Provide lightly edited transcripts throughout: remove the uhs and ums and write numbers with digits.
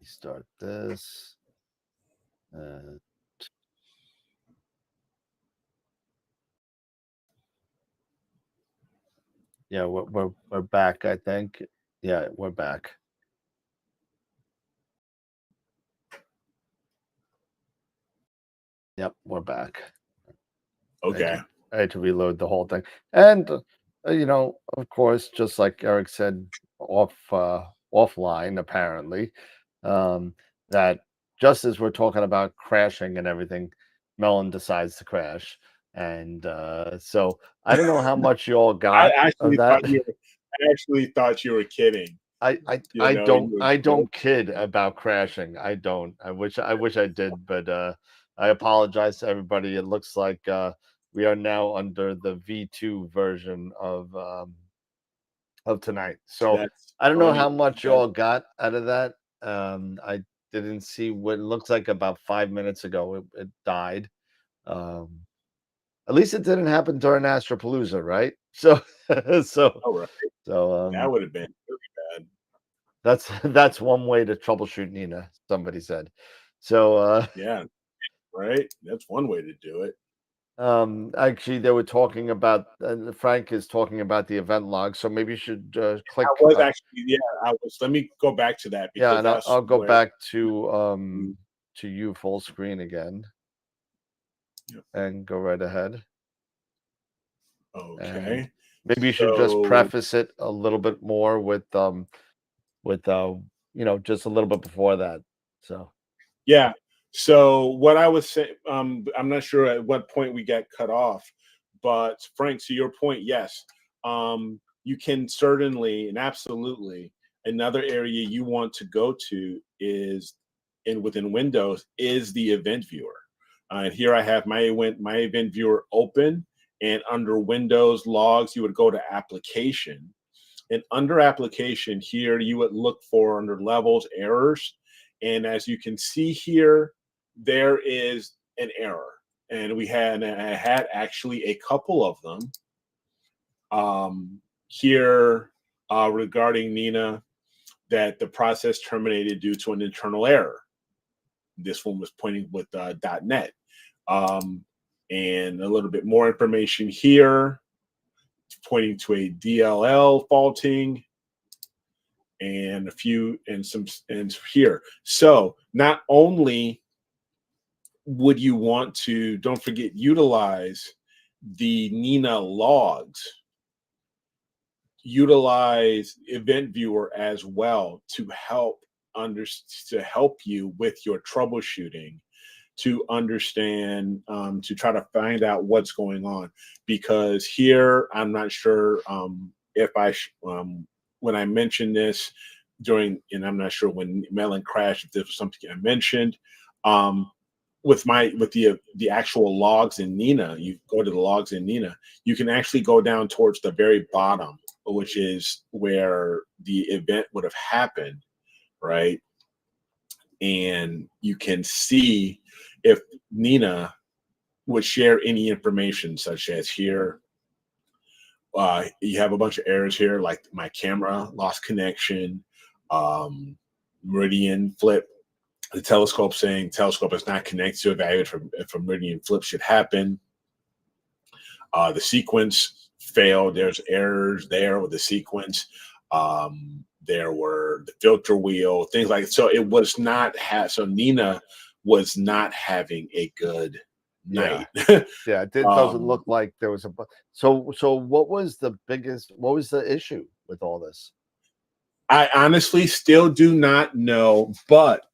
restart this. Yeah, we're back, I think. Yeah, we're back. Yep, we're back. Okay. I had to reload the whole thing. And of course, just like Eric said offline, apparently, that just as we're talking about crashing and everything, Melon decides to crash. And so I don't know how much you all got of that. I actually thought you were kidding. I don't kid about crashing. I don't. I wish I did, but I apologize to everybody. It looks like we are now under the V2 version of tonight. So That's I don't know how funny. much you all got out of that. I didn't see what it looks like about 5 minutes ago. It died. Um, at least it didn't happen during Astropalooza, right? So All right. so That would have been really bad. that's one way to troubleshoot Nina, somebody said. So Yeah. Right. That's one way to do it. actually they were talking about Frank is talking about the event log, so maybe you should click I was actually, yeah, I was. Let me go back to that yeah, because and that's I'll go where. back Mm, to you full screen again yep. and go right ahead. And Okay. maybe you should just So preface it a little bit more with just a little bit before that. So yeah. So what I was saying, I'm not sure at what point we got cut off, but Frank, to your point, yes, you can certainly and absolutely. Another area you want to go to is, and within Windows, is the event viewer. And here I have my event viewer open, and under Windows logs, you would go to application, and under application here, you would look for under levels errors. And as you can see here, there is an error. And I had actually a couple of them here regarding Nina, that the process terminated due to an internal error. This one was pointing with .NET. And a little bit more information here, pointing to a DLL faulting, and a few and some and here. So not only would you want to, don't forget, utilize the Nina logs, utilize event viewer as well to help you with your troubleshooting, to understand, to try to find out what's going on. Because here I'm not sure if when I mentioned this during, and I'm not sure when Melon crashed, if this was something I mentioned. With the actual logs in Nina, you go to the logs in Nina, you can actually go down towards the very bottom, which is where the event would have happened, right? And you can see if Nina would share any information, such as here, you have a bunch of errors here, like my camera lost connection, meridian flip, the telescope saying telescope is not connected to evaluate if a meridian flip should happen. The sequence failed. There's errors there with the sequence. There were the filter wheel, things like so. It was not so Nina was not having a good night. Yeah, it doesn't look like there was a so what was the issue with all this? I honestly still do not know, but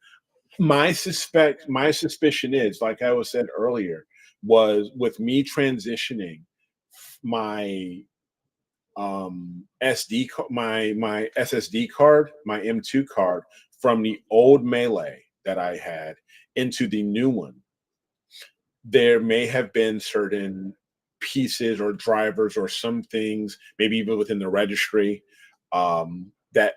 my suspicion is, like I was said earlier, was with me transitioning my SD my SSD card, my M2 card, from the old Melee that I had into the new one. There may have been certain pieces or drivers or some things, maybe even within the registry, that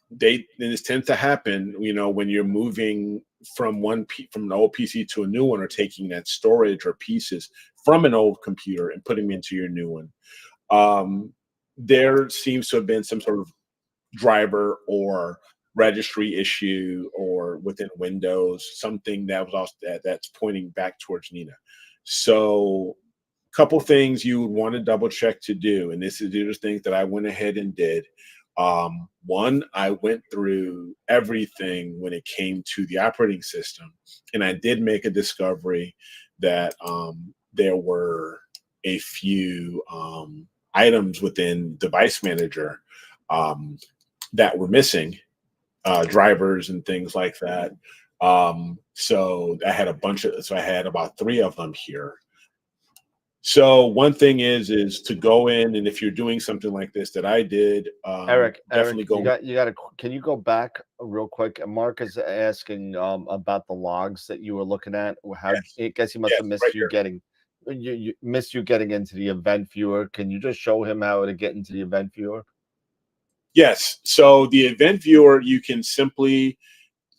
this tends to happen, when you're moving from from an old PC to a new one, or taking that storage or pieces from an old computer and putting them into your new one. There seems to have been some sort of driver or registry issue or within Windows, something that was also that's pointing back towards Nina. So couple things you would want to double check to do, and this is these are things that I went ahead and did. One, I went through everything when it came to the operating system, and I did make a discovery that there were a few items within Device Manager that were missing, drivers and things like that. So I had so I had about 3 of them here. So one thing is to go in, and if you're doing something like this that I did, definitely Eric, go. you got to. Can you go back real quick? Mark is asking about the logs that you were looking at. How Yes, I guess he must yes, have missed right you here. getting you missed you getting into the event viewer. Can you just show him how to get into the event viewer? Yes. So the event viewer, you can simply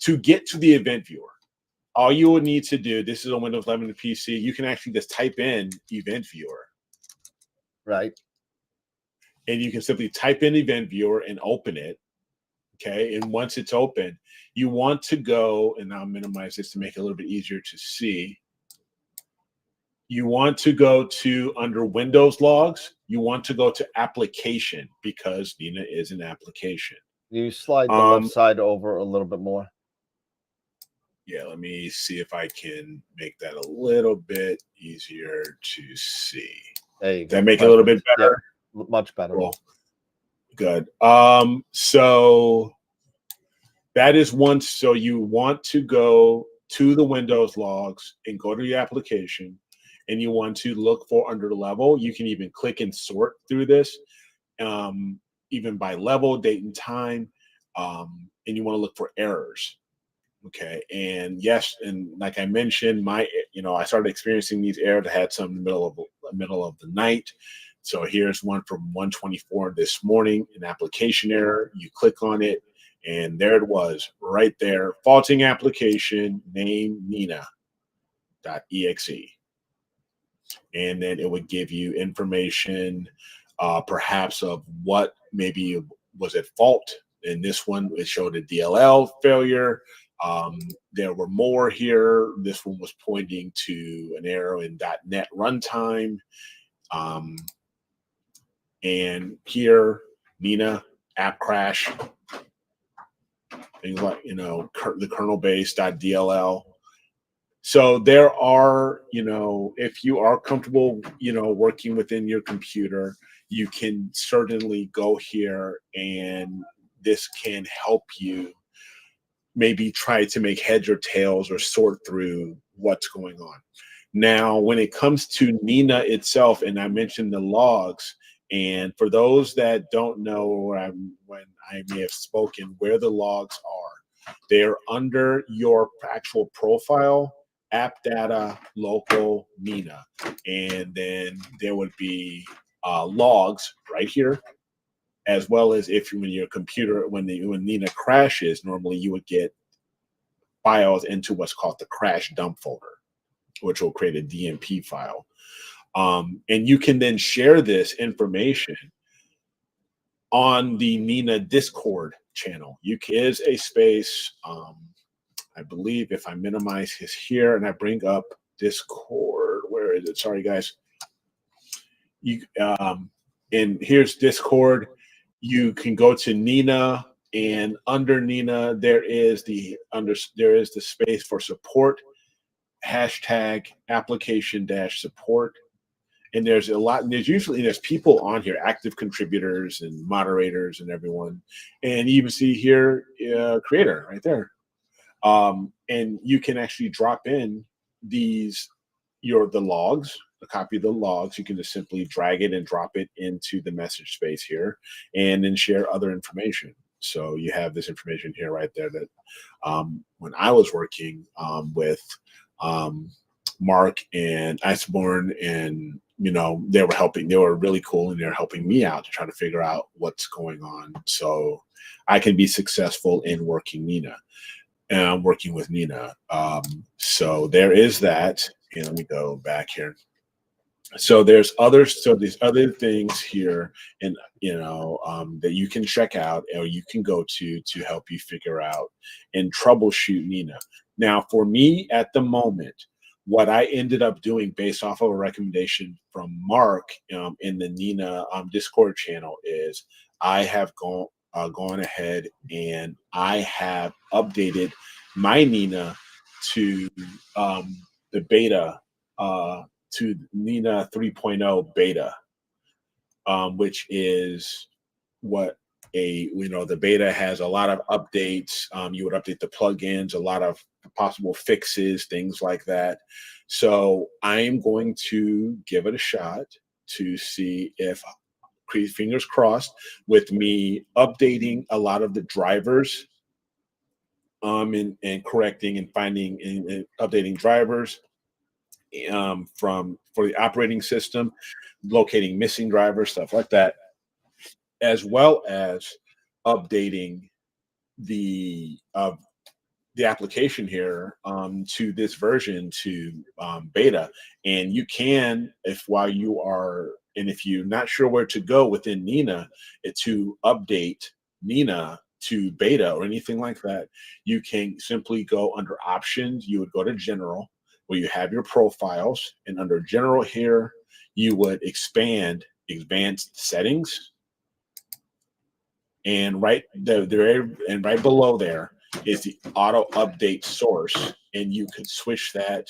to get to the event viewer. All you would need to do. This is on Windows 11 PC. You can actually just type in event viewer, Right. and you can simply type in event viewer and open it. Okay. And once it's open, you want to go, and I'll minimize this to make it a little bit easier to see. You want to go to under Windows logs, you want to go to application because Nina is an application. You slide the left Um, side over a little bit more. yeah, let me see if I can make that a little bit easier to see. There you Did go. that make it a little Perfect. bit better? Yep. Much better. Cool. Good. So that is one. So you want to go to the Windows logs and go to the application, and you want to look for under level. You can even click and sort through this, even by level, date, and time. And you want to look for errors. Okay. And yes, and like I mentioned, I started experiencing these errors. I had some in the middle of the night. So here's one from 124 this morning, an application error. You click on it, and there it was right there. Faulting application, name Nina.exe. And then it would give you information, perhaps of what maybe was at fault. In this one, it showed a DLL failure. There were more here. This one was pointing to an error in .NET runtime. And here, Nina, app crash, things like, the kernel base.dll. So there are, if you are comfortable, working within your computer, you can certainly go here, and this can help you maybe try to make heads or tails or sort through what's going on. Now, when it comes to Nina itself, and I mentioned the logs, and for those that don't know, when I may have spoken, where the logs are, they're under your actual profile, app data, local, Nina. And then there would be logs right here, as well as if when your computer, when Nina crashes, normally you would get files into what's called the crash dump folder, which will create a DMP file. And you can then share this information on the Nina Discord channel. Is a space, I believe if I minimize his here and I bring up Discord, where is it? Sorry, guys. And here's Discord. You can go to Nina, and under Nina there is the space for support, hashtag application-support. And there's there's people on here, active contributors and moderators and everyone. And you even see here, creator right there. And you can actually drop in the logs, a copy of the logs. You can just simply drag it and drop it into the message space here, and then share other information. So you have this information here right there that when I was working with Mark and Iceborne, and they were helping. They were really cool, and they're helping me out to try to figure out what's going on, so I can be successful in working Nina. And I'm working with Nina. So there is that. And let me go back here. So there's other things here, and that you can check out or you can go to help you figure out and troubleshoot Nina. Now for me at the moment, what I ended up doing based off of a recommendation from Mark, in the Nina, Discord channel, is I have gone ahead and I have updated my Nina to, um, the beta, uh, to Nina 3.0 beta, which is what the beta has a lot of updates. You would update the plugins, a lot of possible fixes, things like that. So I'm going to give it a shot to see if, fingers crossed, with me updating a lot of the drivers, and correcting and finding and updating drivers, from for the operating system, locating missing drivers, stuff like that, as well as updating the uh, the application here, to this version, to, beta. And you can, if while you are, and if you're not sure where to go within Nina, to update Nina to beta or anything like that, you can simply go under options. You would go to general, where you have your profiles, and under general here, you would expand advanced settings, and right below there is the auto update source, and you could switch that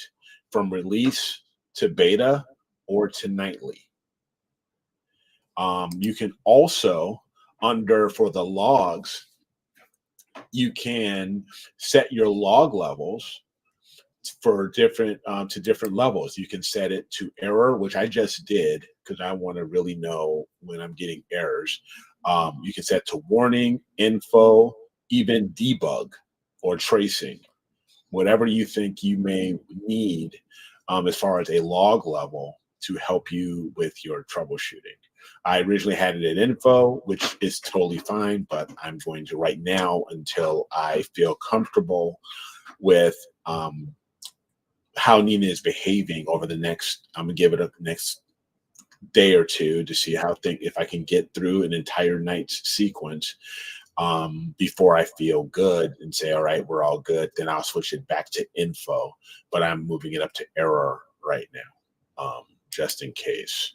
from release to beta or to nightly. You can also, under for the logs, you can set your log levels for different, to different levels. You can set it to error, which I just did because I want to really know when I'm getting errors. You can set to warning, info, even debug or tracing, whatever you think you may need, as far as a log level to help you with your troubleshooting. I originally had it at info, which is totally fine, but I'm going to right now until I feel comfortable with, how Nina is behaving over the next. I'm gonna give it a next day or two to see how think if I can get through an entire night's sequence, before I feel good and say, all right, we're all good. Then I'll switch it back to info, but I'm moving it up to error right now, just in case.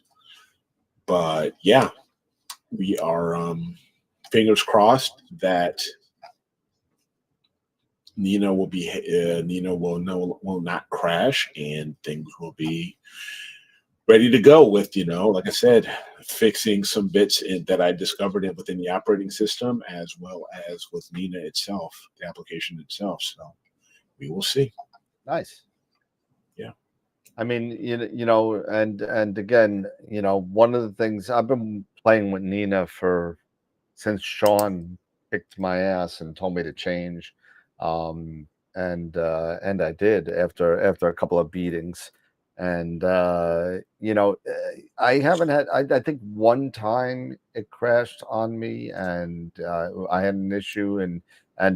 But yeah, we are, fingers crossed that Nina will not crash, and things will be ready to go with, like I said, fixing some bits that I discovered within the operating system, as well as with Nina itself, the application itself. So we will see. Nice. Yeah. I mean, and again, one of the things I've been playing with Nina for since Sean kicked my ass and told me to change, um, and I did after a couple of beatings, and I haven't had. I think one time it crashed on me, and I had an issue, and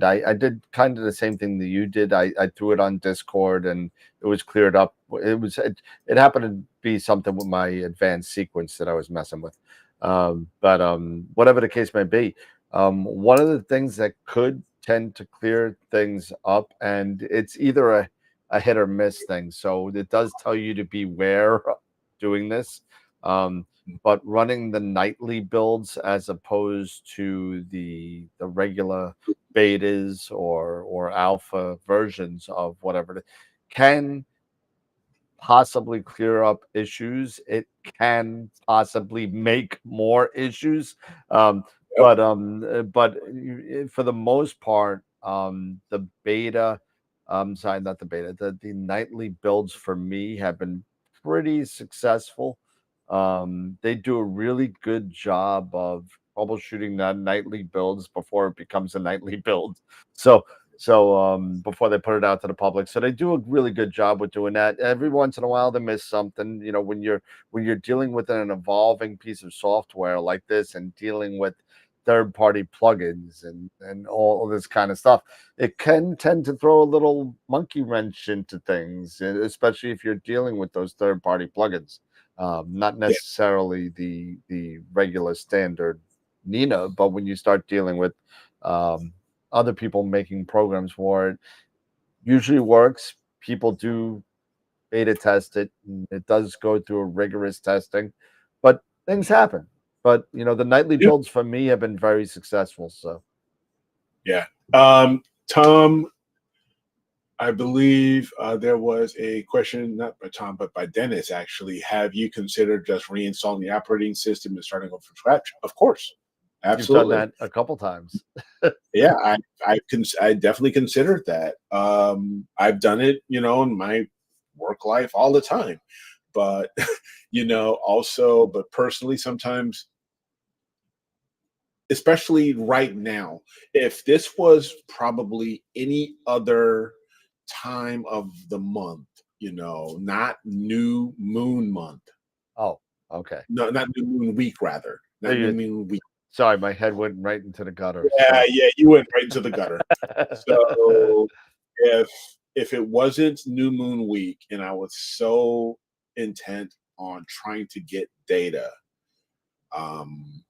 I did kind of the same thing that you did. I threw it on Discord, and it was cleared up. It happened to be something with my advanced sequence that I was messing with. But whatever the case may be, one of the things that could tend to clear things up, and it's either a hit or miss thing. So it does tell you to beware doing this. But running the nightly builds as opposed to the regular betas or alpha versions of whatever can possibly clear up issues. It can possibly make more issues. Um, Yep. for the most part, the beta, sorry, not the beta, the nightly builds for me have been pretty successful. They do a really good job of troubleshooting that nightly builds before it becomes a nightly build. So before they put it out to the public. So they do a really good job with doing that. Every once in a while they miss something. When you're dealing with an evolving piece of software like this and dealing with third party plugins and all of this kind of stuff, it can tend to throw a little monkey wrench into things, especially if you're dealing with those third party plugins. not Yeah. necessarily the regular standard Nina, but when you start dealing with um, other people making programs for it, usually works. People do beta test it, and it does go through a rigorous testing, but things happen. But the nightly Yeah. builds for me have been very successful. So Yeah. Tom, I believe there was a question, not by Tom, but by Dennis actually. Have you considered just reinstalling the operating system and starting over from scratch? Of course. you've done Absolutely. that a couple times. Yeah, I definitely considered that. I've done it, in my work life all the time. But also, but personally, sometimes, especially right now, if this was probably any other time of the month, not new moon month, Oh, okay. no, not new moon week, rather, So not new you moon week. Sorry, my head went right into the gutter. Yeah, So yeah, you went right into the gutter. So if it wasn't new moon week and I was so intent on trying to get data, um,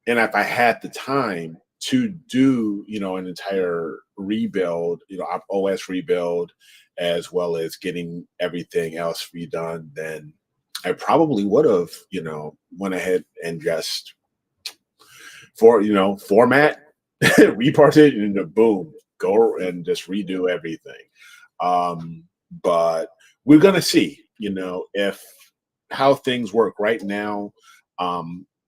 and if I had the time to do, an entire rebuild, OS rebuild, as well as getting everything else redone, then I probably would have, went ahead and just format, reparted, and then boom, go and just redo everything. Um, but we're gonna see, if how things work right now.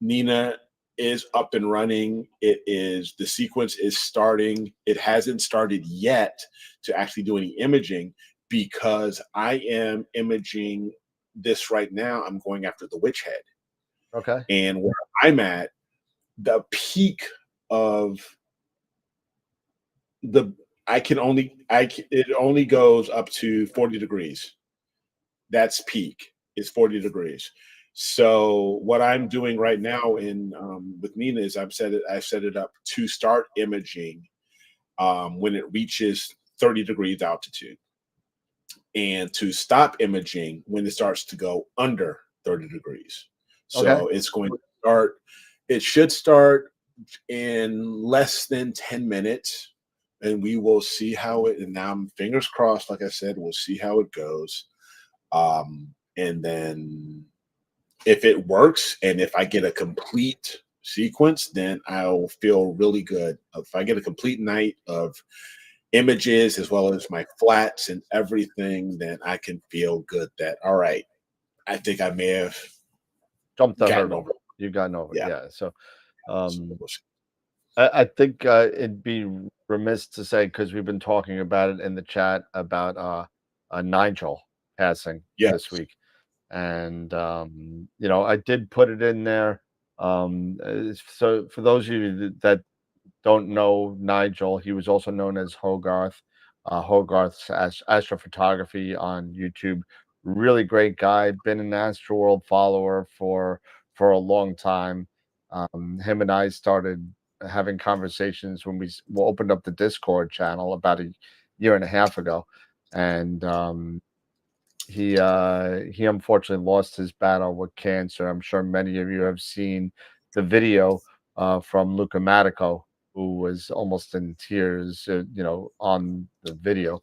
Nina is up and running. The sequence is starting. It hasn't started yet to actually do any imaging because I am imaging this right now. I'm going after the witch head, okay, and where I'm at, the peak of the it only goes up to 40 degrees. That's peak is 40 degrees. So what I'm doing right now in with Nina is I've set it up to start imaging when it reaches 30 degrees altitude, and to stop imaging when it starts to go under 30 degrees. okay. So it's going to start. It should start in less than 10 minutes, and we will see how it, and now I'm fingers crossed, like I said, we'll see how it goes. And then if it works and if I get a complete sequence, then I'll feel really good. If I get a complete night of images as well as my flats and everything, then I can feel good that, all right, I think I may have Jumped the gotten hurdle. over it. You've gotten over it. Yeah. Yeah. So So um, we'll see. I think it'd be remiss to say because we've been talking about it in the chat about Nigel passing this Yes. week. And I did put it in there. So for those of you that don't know Nigel, he was also known as Hogarth. Hogarth's astrophotography on YouTube. Really great guy. Been an Astroworld follower for a long time. Him and I started having conversations when we opened up the Discord channel about a year and a half ago, and he unfortunately lost his battle with cancer. I'm sure many of you have seen the video from Luca Matico, who was almost in tears, on the video.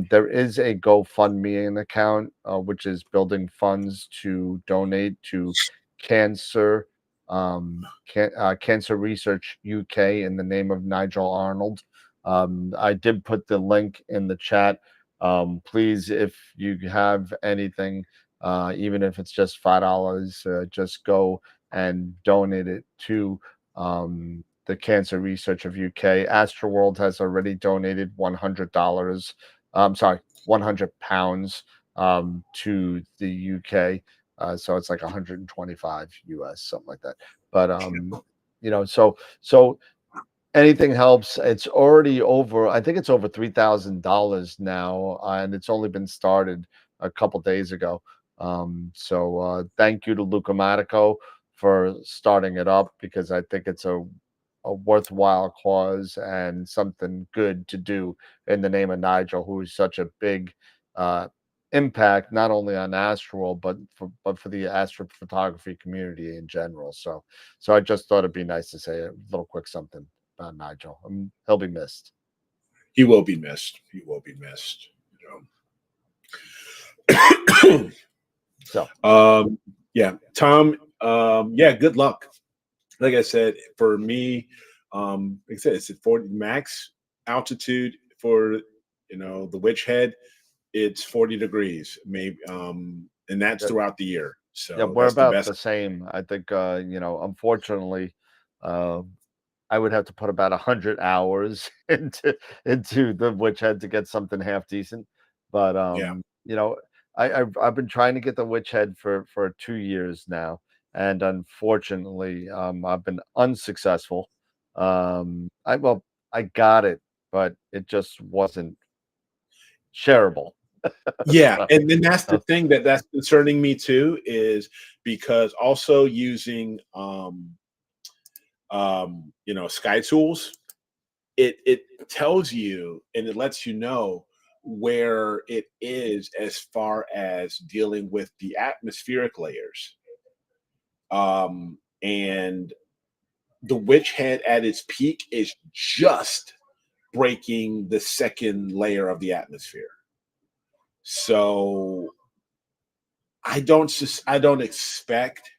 There is a GoFundMe account which is building funds to donate to cancer, Cancer Research UK in the name of Nigel Arnold. I did put the link in the chat. Please, if you have anything, even if it's just $5, just go and donate it to the Cancer Research of UK. Astroworld has already donated $100. I'm sorry, £100 to the UK. So it's like 125 US, something like that. But so anything helps. It's already over. I think it's over $3,000 now, and it's only been started a couple days ago. So thank you to Luca Matico for starting it up because I think it's a worthwhile cause and something good to do in the name of Nigel, who is such a big uh, impact not only on Astroworld but for the astrophotography community in general. So I just thought it'd be nice to say a little quick something about Nigel. He'll be missed. He will be missed. He will be missed. So yeah, Tom. Yeah, good luck. Like I said, for me, like I said, it's at 40 max altitude for the Witch Head. It's 40 degrees, maybe, and that's throughout the year. yeah, So we're that's the about best. the same. I think unfortunately, uh, I would have to put about 100 hours into the Witch Head to get something half decent. But Yeah, I've been trying to get the Witch Head for 2 years now, and unfortunately, I've been unsuccessful. I got it, but it just wasn't shareable. yeah, So, and then that's the thing that's concerning me too, is because also using Sky Tools, it tells you and it lets you know where it is as far as dealing with the atmospheric layers. And the Witch Head at its peak is just breaking the second layer of the atmosphere. So I don't expect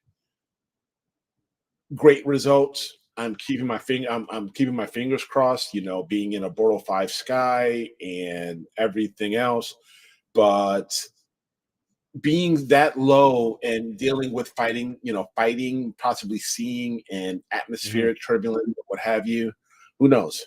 great results. I'm keeping my fingers crossed, being in a Bortle 5 sky and everything else. But being that low and dealing with fighting, possibly seeing and mhm. atmospheric turbulence, what have you, who knows?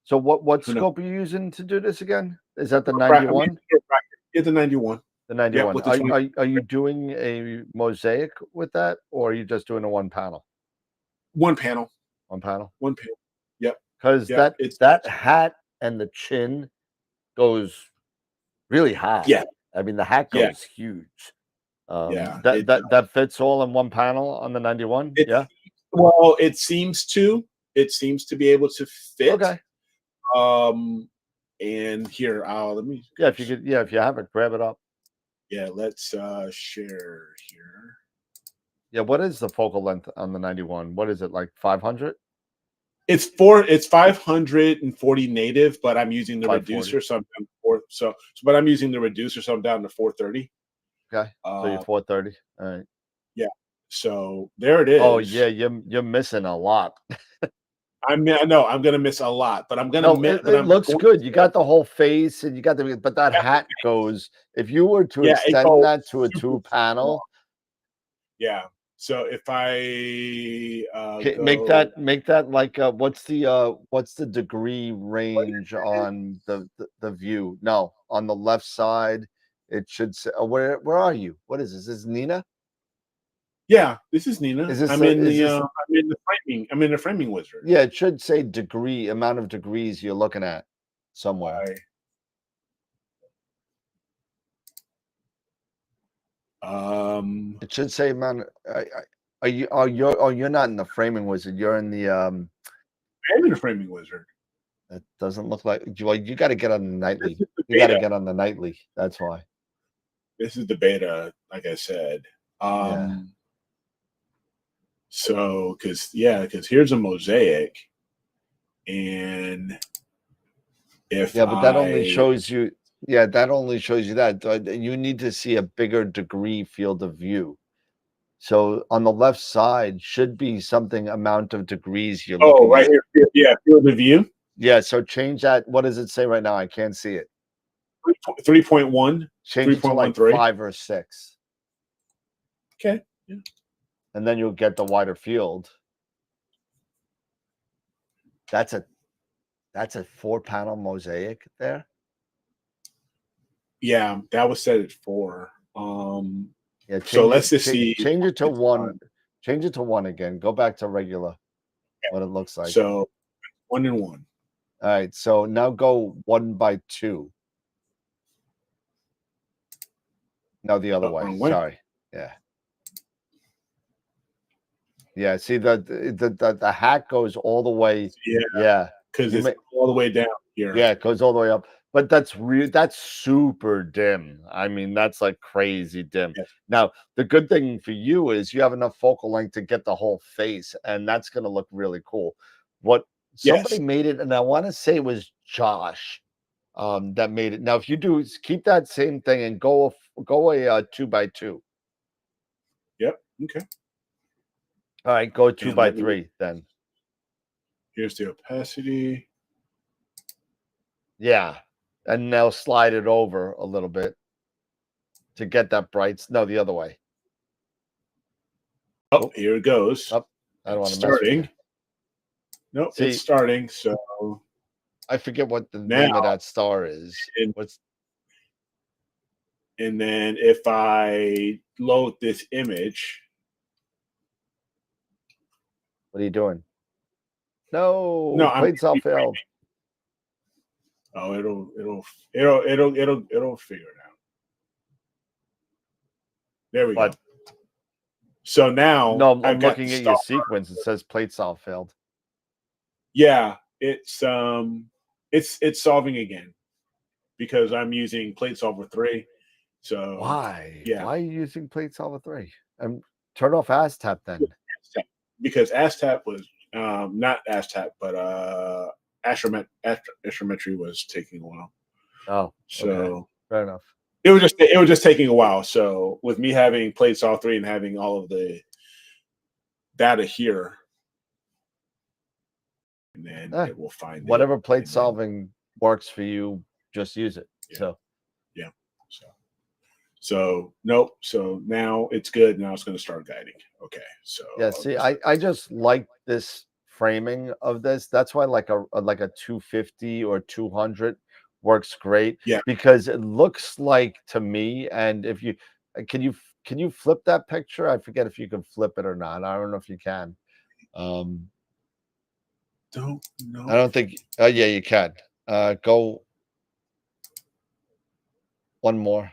So what Who knows? scope are you using to do this again? Is that the I'm 91? using it right here. Get the 91. The Yep, 91. with the 20. Are you doing a mosaic with that, or are you just doing a one panel? One panel. One panel? One panel. Yep. Because Yep. that hat and the chin goes really Yeah. high. I mean, the hat Yeah. goes huge. Yeah. That fits all in one panel on the 91. It Yeah. well, it seems to be able to fit. Okay. Um, and here, let me. Yeah. If you could, yeah, if you have it, grab it up. Yeah, let's share here. Yeah. What is the focal length on the 91? What is it, like 500? It's 540 native, but I'm using the 540. reducer, so I'm down but I'm using the reducer, so I'm down to 430. Okay. So you're 430. All right. Yeah. So there it Oh is. yeah, you're missing a lot. I'm gonna miss a lot, but I'm gonna No, miss, but it I'm looks going good. You got the whole face and you got the but that hat goes if you were to yeah, it extend goes that to a super two panel, yeah. So if I go make that like what's the degree range on the view? No, on the left side, it should say where are you? What is this? Is Nina? yeah, this is Nina. Is this I'm in is the this framing wizard. yeah, it should say degree amount of degrees you're looking at somewhere. It should say amount. Are you? You're not in the framing wizard. You're in the. I'm in the framing wizard. It doesn't look like you. You got to get on the This nightly. is the You got to beta. get on the nightly. That's why. This is the beta, like I said. Yeah. So, because here's a mosaic, and if Yeah, but that only I shows you. Yeah, that only shows you that you need to see a bigger degree field of view. So on the left side should be something amount of degrees you're oh, looking right at. here, yeah, field of view, Yeah. So change that. What does it say right now? I can't see it. 3.1, Change it to like 3.13. 5 or 6. Okay. Yeah. And then you'll get the wider field. That's a 4-panel mosaic there. Yeah, that was set at 4. Yeah, So let's just see. change it to 1. Change it to 1 again. Go back to regular. What it looks like. So 1 and 1. All right. So now go 1 by 2. No, the other way. Wrong way. Sorry. Yeah. Yeah. See the hat goes all the way. Yeah. Yeah. Because it's all the way down here. Yeah, it goes all the way up. But that's super dim. I mean, that's like crazy dim. Yes. Now, the good thing for you is you have enough focal length to get the whole face, and that's gonna look really cool. What somebody Yes. made it, and I want to say it was Josh that made it. Now, if you do keep that same thing and go a 2x2. Yep. Okay. All right, go two And by let me. three then. Here's the opacity. Yeah, and now slide it over a little bit to get that no, the other way. Oh, Oh, here it goes. oh, I don't It's want to mess with you. starting. Nope, it's See, starting. So I forget what the now, name of that star is. and, What's and then if I load this image, what are you doing? no, No, I'm. plates all failed. Oh, it'll figure it out. There we go. But So now no, I've I'm got the looking at your star. sequence. It says plates all failed. Yeah, it's solving again because I'm using plate solver 3. So Why? yeah, Why are you using plate solver 3? Turn off ASTAP then. because ASTAP was not ASTAP, but astrometry was taking a while. Oh, okay. So Fair enough. it was just taking a while. So with me having played Saw 3 and having all of the data here, and then Eh, it will find it, whatever plate and then solving works for you, just use it. yeah, So yeah. So nope. So now it's good. Now it's going to start guiding. Okay. So yeah, I'll see, just I just like this framing of this. That's why like a 250 or 200 works great yeah. because it looks like to me, and if you can you flip that picture? I forget if you can flip it or not. I don't know if you can. Um, Don't I know. don't think yeah, you can. Go one more.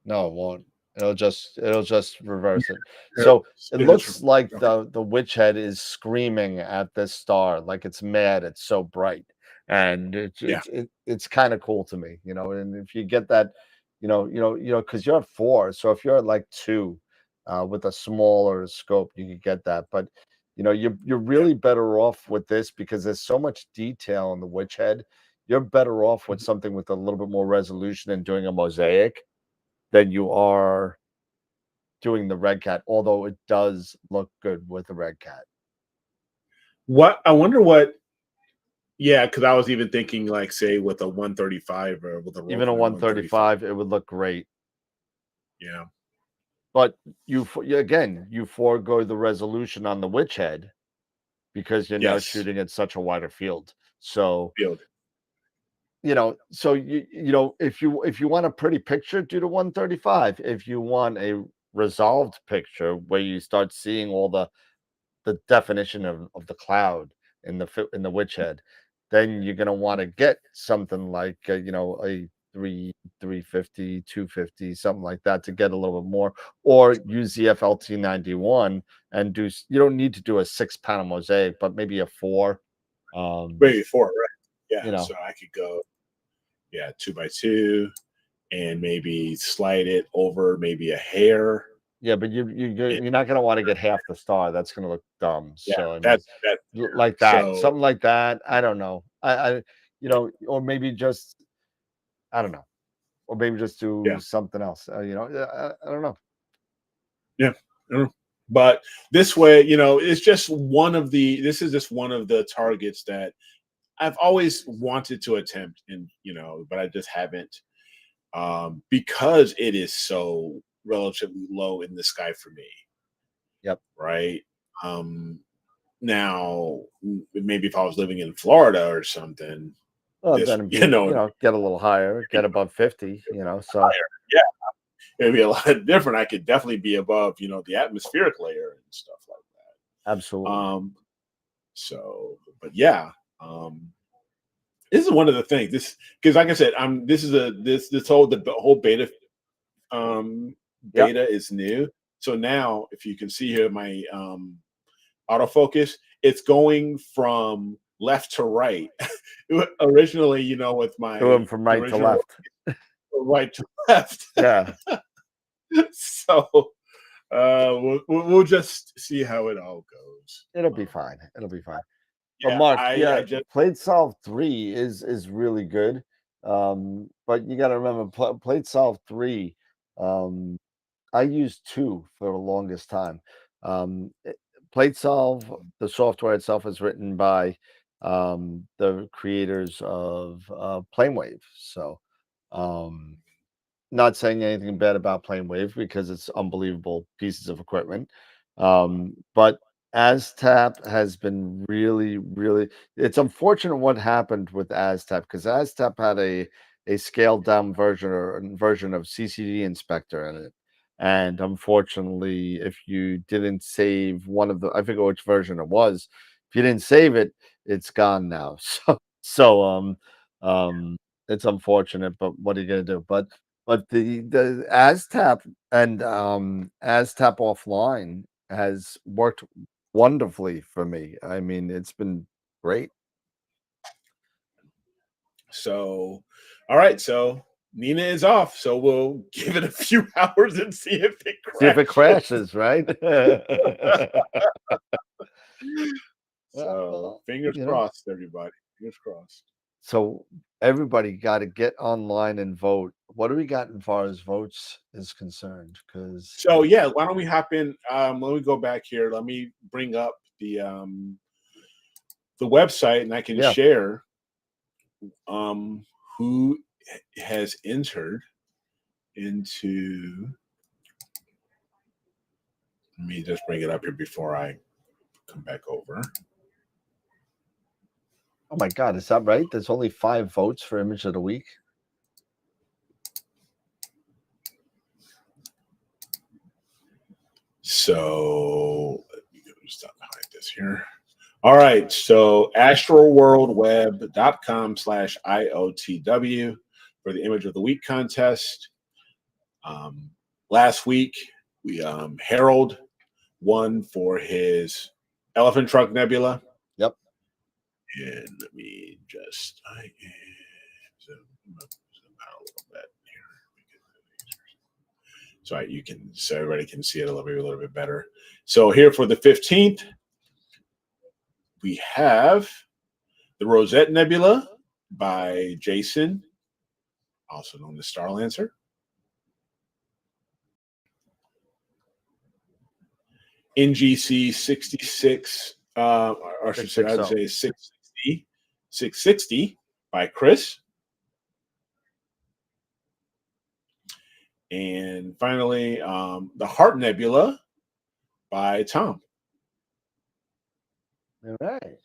No, it won't. It'll just reverse it. So it It is looks like okay. the witch head is screaming at this star, like it's mad, it's so bright. And Yeah. it's kind of cool to me, and if you get that, because you're at 4. So if you're at like 2, with a smaller scope, you could get that. But you're Yeah. really better off with this because there's so much detail in the witch head. You're better off with Mhm. something with a little bit more resolution and doing a mosaic than you are doing the red cat, although it does look good with the red cat. What I wonder what. Yeah, because I was even thinking like say with a 135 or with a Even a Roseman 135. 135, it would look great. Yeah. But again, you forego the resolution on the witch head because you're now Yes. shooting at such a wider field. So, Field. if you want a pretty picture, do the 135. If you want a resolved picture where you start seeing all the definition of the cloud in the witch head, then you're gonna want to get something like a 350, 250, something like that to get a little bit more, or use the FLT91 and you don't need to do a 6 panel mosaic, but maybe a 4. Um, Maybe 4, right? Yeah. you know, So I could go, yeah, 2x2 and maybe slide it over maybe a hair. yeah, but And you're not gonna want to get half the star. That's gonna look dumb. yeah, So I mean, that's that. like that, So something like that. I don't know. Or maybe just I don't know, or maybe just do yeah, something else. I don't know. yeah. I don't know. But this way, it's just one of the. This is just one of the targets that I've always wanted to attempt, and but I just haven't, because it is so relatively low in the sky for me, Yep. right? Um, Now, maybe if I was living in Florida or something, Well, this, then it'd be get a little higher, get above 50. So higher, yeah, it'd be a lot different. I could definitely be above, the atmospheric layer and stuff like that. absolutely. So, but yeah, this is one of the things. This because, like I said, This is the whole um, Yep. beta is new. So now, if you can see here, my autofocus, it's going from left to right. Originally, with my Doing from right to original left. right to left. Yeah, So we'll just see how it all goes. it'll be fine. It'll be fine. But Yeah, Mark, I yeah, just Plate Solve 3 is really good. But you got to remember, Plate Solve 3. I used 2 for the longest time. Plate Solve, the software itself, is written by the creators of PlaneWave. So, um, not saying anything bad about PlaneWave because it's unbelievable pieces of equipment. But ASTAP has been really, really. It's unfortunate what happened with ASTAP because ASTAP had a scaled down version of CCD Inspector in it, and unfortunately, if you didn't save one of the, I forget which version it was, if you didn't save it, it's gone now. Um, it's unfortunate, but what are you gonna do? But the ASTAP and ASTAP offline has worked wonderfully for me. I mean, it's been great. so all right. So Nina is off. So we'll give it a few hours and see if it See if it crashes. crashes, right? So Well, fingers crossed, everybody. Fingers crossed. so everybody got to get online and vote. What do we got as far as votes is concerned? Because So yeah, why don't we hop in? Let me go back here. Let me bring up the website, and I can yeah, share who has entered into. Let me just bring it up here before I come back over. oh my God, is that right? There's only 5 votes for image of the week. So let me go stop behind this here. All right. So astralworldweb.com/IOTW for the image of the week contest. Last week, we Harold won for his Elephant Trunk Nebula. Yep. And let me just zoom out a little bit here. So everybody can see it a little bit better. So here for the 15th, we have the Rosette Nebula by Jason, also known as Starlancer. NGC 66, or should I say 660 by Chris. And finally, the Heart Nebula by Tom. All right.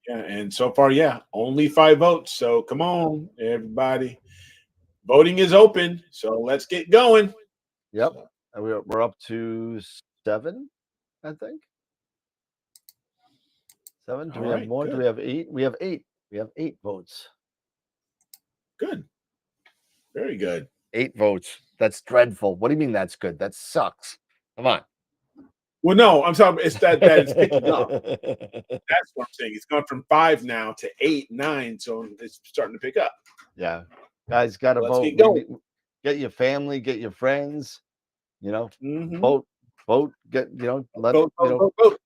Yeah, and so far, only 5 votes. So come on, everybody. Voting is open. So let's get going. Yep. And we're up to 7, I think. 7. Do we have more? Good. Do we have 8? We have 8. We have 8 votes. Good. Very good. 8 votes. That's dreadful. What do you mean that's good? That sucks. Come on. Well, no, I'm talking. It's that it's picking up. That's what I'm saying. It's gone from 5 now to 8, 9, so it's starting to pick up. Yeah, guys, got to vote. Get your family, get your friends. Vote. Get let vote.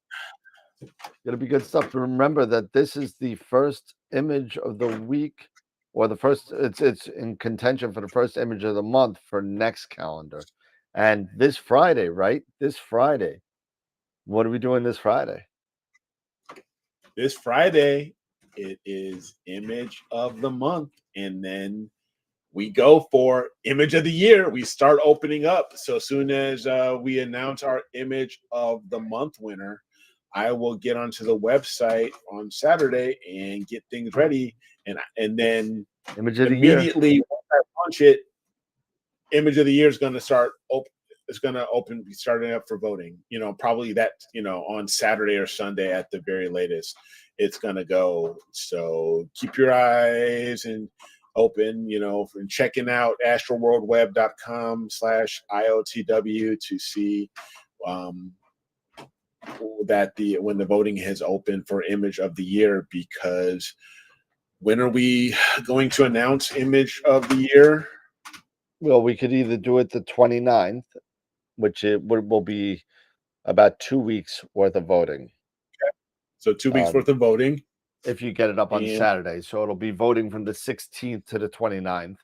It'll be good stuff. Remember that this is the first image of the week, or the first. It's in contention for the first image of the month for next calendar, and this Friday, right? This Friday. What are we doing this Friday? This Friday, it is image of the month, and then we go for image of the year. We start opening up. So as soon as we announce our image of the month winner, I will get onto the website on Saturday and get things ready, and then Image of the immediately year. once I launch it, image of the year is going to start open. It's going to be starting up for voting. Probably that on Saturday or Sunday at the very latest, it's going to go. So keep your eyes and open, and checking out astralworldweb.com/IOTW to see that when the voting has opened for image of the year, because when are we going to announce image of the year? Well, we could either do it the 29th, which it will be about 2 weeks worth of voting. So 2 weeks worth of voting. If you get it up on And Saturday. So it'll be voting from the 16th to the 29th.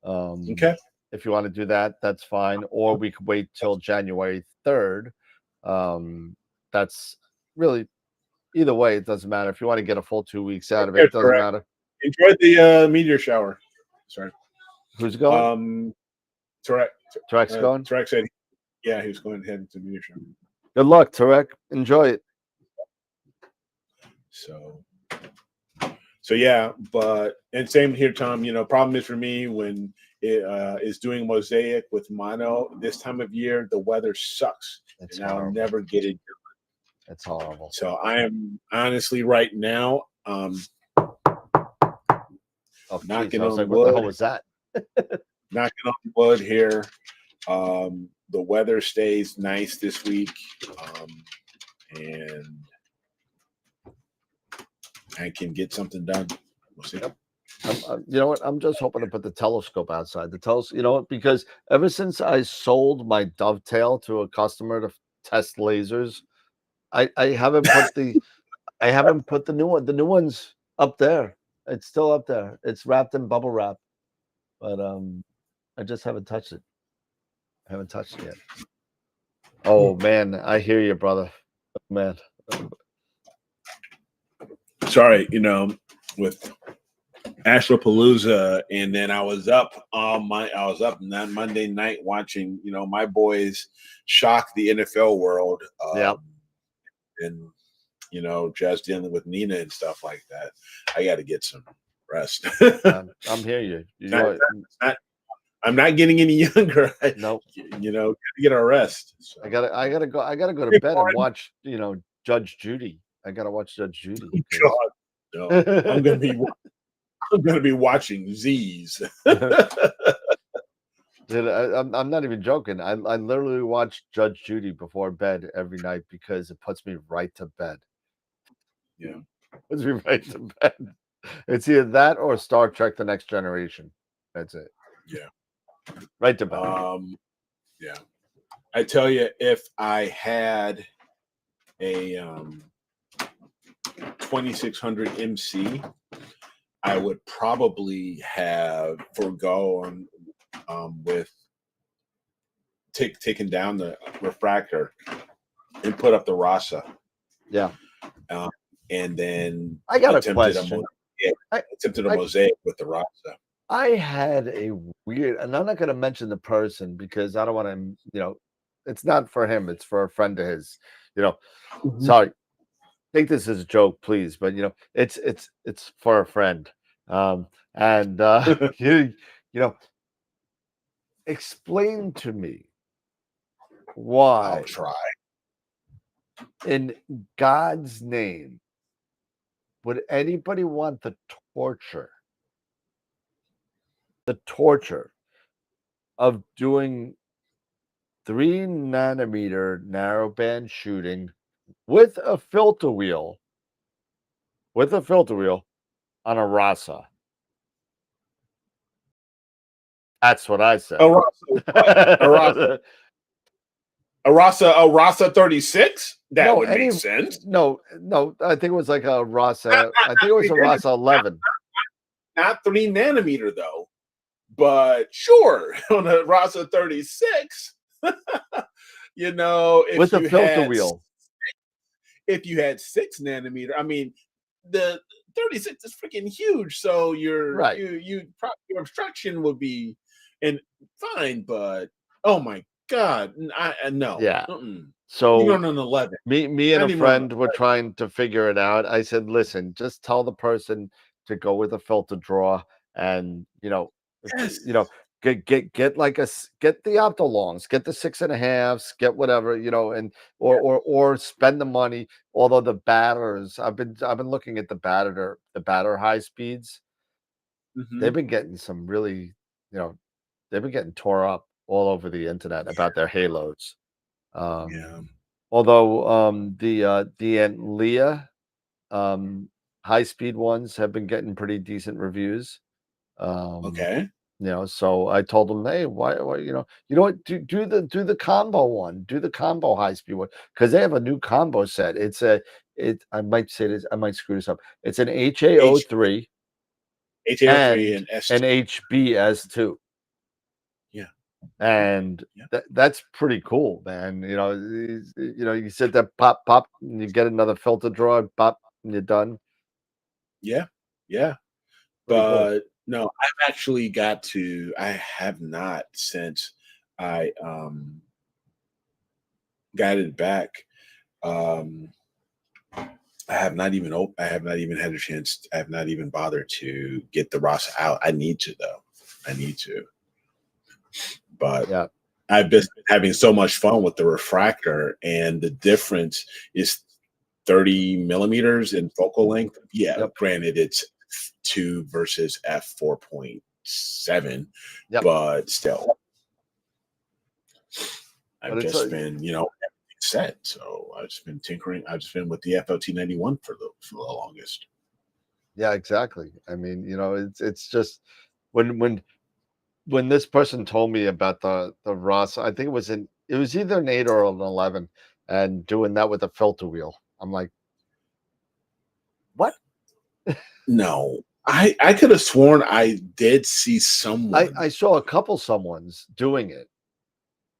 okay. If you want to do that, that's fine. Or we could wait till January 3rd. That's really either way, it doesn't matter. If you want to get a full 2 weeks out of it, it doesn't matter. Enjoyed the meteor shower. Sorry. Who's going? Tarek's going? Tarek said, yeah, he was going to head to meteor shower. Good luck, Tarek. Enjoy it. So yeah, and same here, Tom. Problem is for me when it is doing mosaic with mono this time of year, the weather sucks, and I'll never get it done. It's horrible. So I am honestly right now, knocking on wood. What the hell was that? Knocking on wood here. The weather stays nice this week, and I can get something done. We'll see. Yep. You know what? I'm just hoping to put the telescope outside. You know what? Because ever since I sold my dovetail to a customer to test lasers, I haven't put the new one. The new one's up there. It's still up there. It's wrapped in bubble wrap, but I just haven't touched it. I haven't touched it yet. Oh man, I hear you, brother. Oh, man. Sorry, with Astropalooza, and then I was up that Monday night watching, my boys shock the NFL world. And just dealing with Nina and stuff like that. I got to get some rest. I'm here. I'm not getting any younger. Nope. Gotta get a rest. So. I gotta go to bed and watch, Judge Judy. I gotta watch Judge Judy. God, no. I'm gonna be watching Z's. Dude, I'm not even joking. I literally watch Judge Judy before bed every night because it puts me right to bed. Yeah, puts me right to bed. It's either that or Star Trek: The Next Generation. That's it. Yeah, right to bed. Yeah, I tell you, if I had a 2600 MC, I would probably have forgone with taking down the refractor and put up the Rasa. Yeah. And then I got a question. Attempted a mosaic with the Rasa. I had a weird, and I'm not going to mention the person because I don't want to, it's not for him. It's for a friend of his, Sorry. Take this as a joke, please. But, it's for a friend. Explain to me why. I'll try. In God's name, would anybody want the torture of doing 3-nanometer narrowband shooting with a filter wheel on a Rasa? That's what I said. A Rasa 36? That would make sense. No, I think it was like a Rasa. I think it was a Rasa 11. Not 3-nanometer though, but sure, on a Rasa 36. If with a filter wheel. If you had 6-nanometer, I mean, the 36 is freaking huge. So your obstruction would be fine, but oh my God, I no. Yeah. So even on an 11. Me and a friend were trying to figure it out. I said, listen, just tell the person to go with a filter draw and get like get the optolongs, get the 6.5s, get whatever, and or spend the money. Although the batters, I've been looking at the batter high speeds. Mm-hmm. They've been getting some really, they've been getting tore up all over the internet about their halos. Although the Aunt Leah um, high speed ones have been getting pretty decent reviews. Um, Okay. so I told them, hey, why, what, do the combo one, do the combo high speed one, because they have a new combo set. I might say this, I might screw this up. It's an H HA03 HA03 and and S2. an HBS2. Yeah. And Yeah. that's pretty cool, man. You sit there, pop, pop, and you get another filter draw, pop, and you're done. Yeah. Yeah. Pretty cool. But no, I have not since I got it back. Um I have not even had a chance. I have not even bothered to get the Ross out. I need to though. I need to. But Yeah. I've been having so much fun with the refractor, and the difference is 30 millimeters in focal length. Yeah, Yep. granted, it's 2 versus f4.7, Yep. but still, I've But it's just been, everything set. So I've just been tinkering. I've just been with the FOT91 for the longest. yeah, exactly. I mean, it's just when this person told me about the Ross, I think it was either an 8 or an 11, and doing that with a filter wheel. I'm like, what? No, I could have sworn I did see someone I saw a couple someones doing it.